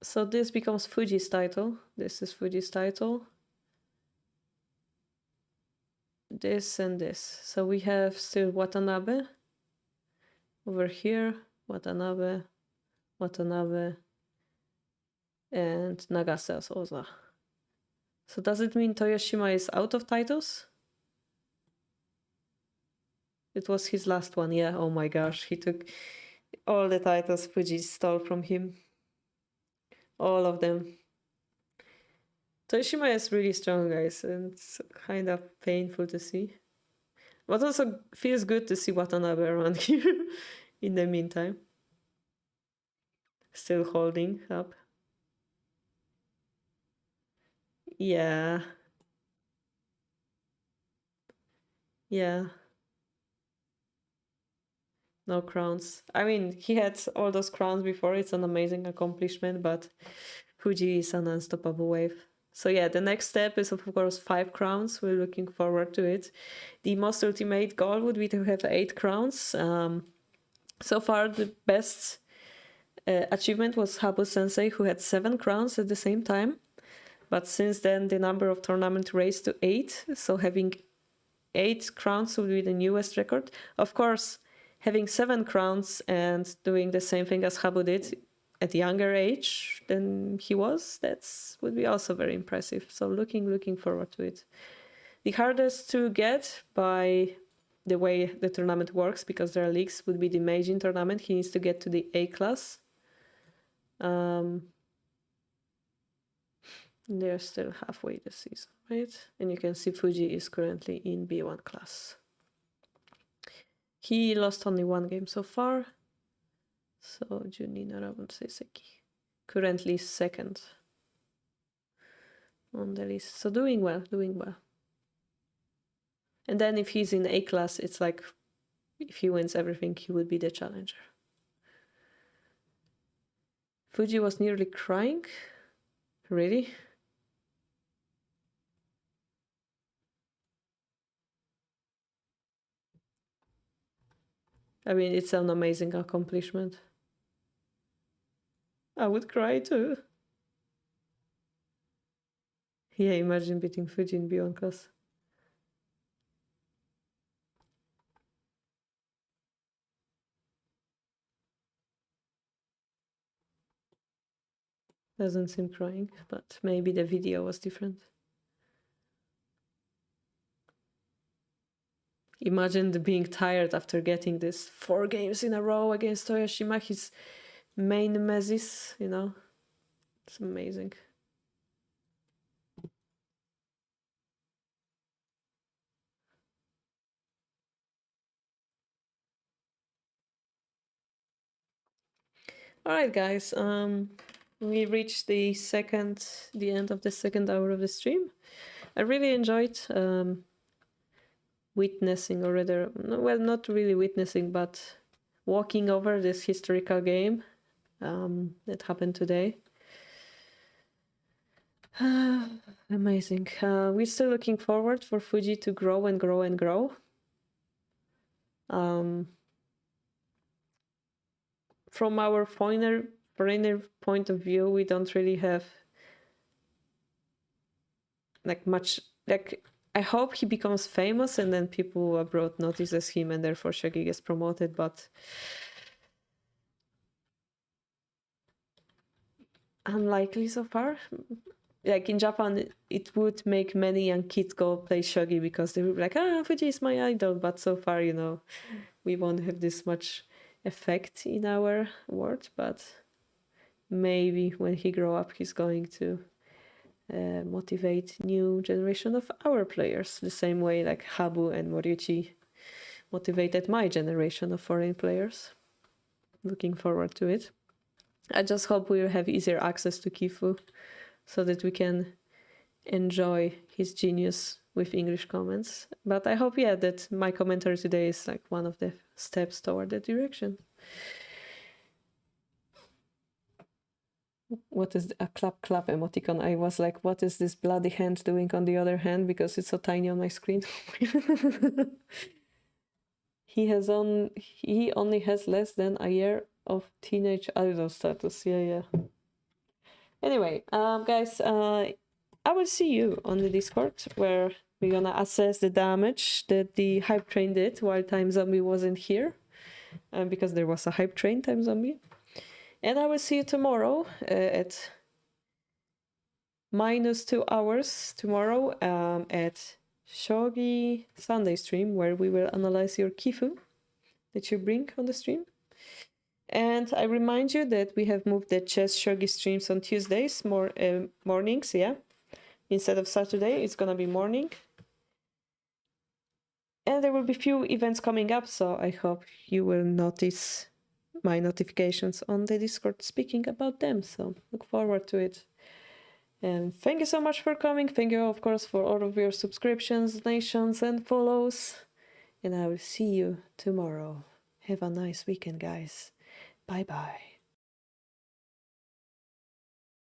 [SPEAKER 1] So this becomes Fuji's title. This is Fuji's title. This and this. So we have still Watanabe. Over here, Watanabe, Watanabe, and Nagase as Oza. So does it mean Toyoshima is out of titles? It was his last one, yeah. Oh my gosh, he took all the titles Fuji stole from him. All of them. Toyoshima is really strong, guys, and it's kind of painful to see. But also feels good to see Watanabe around here in the meantime. Still holding up. Yeah. Yeah. No crowns. I mean, he had all those crowns before. It's an amazing accomplishment, but Fuji is an unstoppable wave. So yeah, the next step is of course 5 crowns. We're looking forward to it. The most ultimate goal would be to have 8 crowns. So far, the best achievement was Habu Sensei, who had 7 crowns at the same time. But since then, the number of tournaments raised to 8. So having 8 crowns would be the newest record. Of course, having 7 crowns and doing the same thing as Habu did at a younger age than he was, that would be also very impressive. So looking forward to it. The hardest to get by the way the tournament works, because there are leagues, would be the Meijin tournament. He needs to get to the A class. They're still halfway the season, right? And you can see Fuji is currently in B1 class. He lost only 1 game so far. So Junin Arabun Seiseki. Currently 2nd on the list. So doing well. And then if he's in A class, it's like if he wins everything, he would be the challenger. Fuji was nearly crying. Really? I mean, it's an amazing accomplishment. I would cry too. Yeah, imagine beating Fuji in B1 class. Doesn't seem crying, but maybe the video was different. Imagine being tired after getting this 4 games in a row against Toyoshima, his main nemesis, you know. It's amazing. All right, guys. We reached the end of the second hour of the stream. I really enjoyed witnessing, or rather, well, not really witnessing, but walking over this historical game that happened today. Amazing. We're still looking forward for Fuji to grow and grow and grow. From our foreigner point of view, we don't really have like much. Like, I hope he becomes famous and then people abroad notices him and therefore Shogi gets promoted, but unlikely so far. Like in Japan, it would make many young kids go play Shogi because they would be like, Fuji is my idol. But so far, you know, we won't have this much effect in our world. But maybe when he grow up, he's going to motivate new generation of our players the same way like Habu and Moriuchi motivated my generation of foreign players. Looking forward to it. I just hope we'll have easier access to Kifu so that we can enjoy his genius with English comments. But I hope, yeah, that my commentary today is like one of the steps toward that direction. What is a clap clap emoticon? I was like, what is this bloody hand doing on the other hand because it's so tiny on my screen? He only has less than a year of teenage idol status. Yeah. Anyway, guys, I will see you on the Discord where we're gonna assess the damage that the hype train did while Time Zombie wasn't here, because there was a hype train Time Zombie. And I will see you tomorrow at -2 hours tomorrow at Shogi Sunday stream, where we will analyze your Kifu that you bring on the stream. And I remind you that we have moved the chess shogi streams on Tuesdays, mornings, yeah. Instead of Saturday, it's gonna be morning. And there will be few events coming up, so I hope you will notice my notifications on the Discord speaking about them. So look forward to it. And thank you so much for coming. Thank you, of course, for all of your subscriptions, donations, and follows. And I will see you tomorrow. Have a nice weekend, guys. Bye-bye.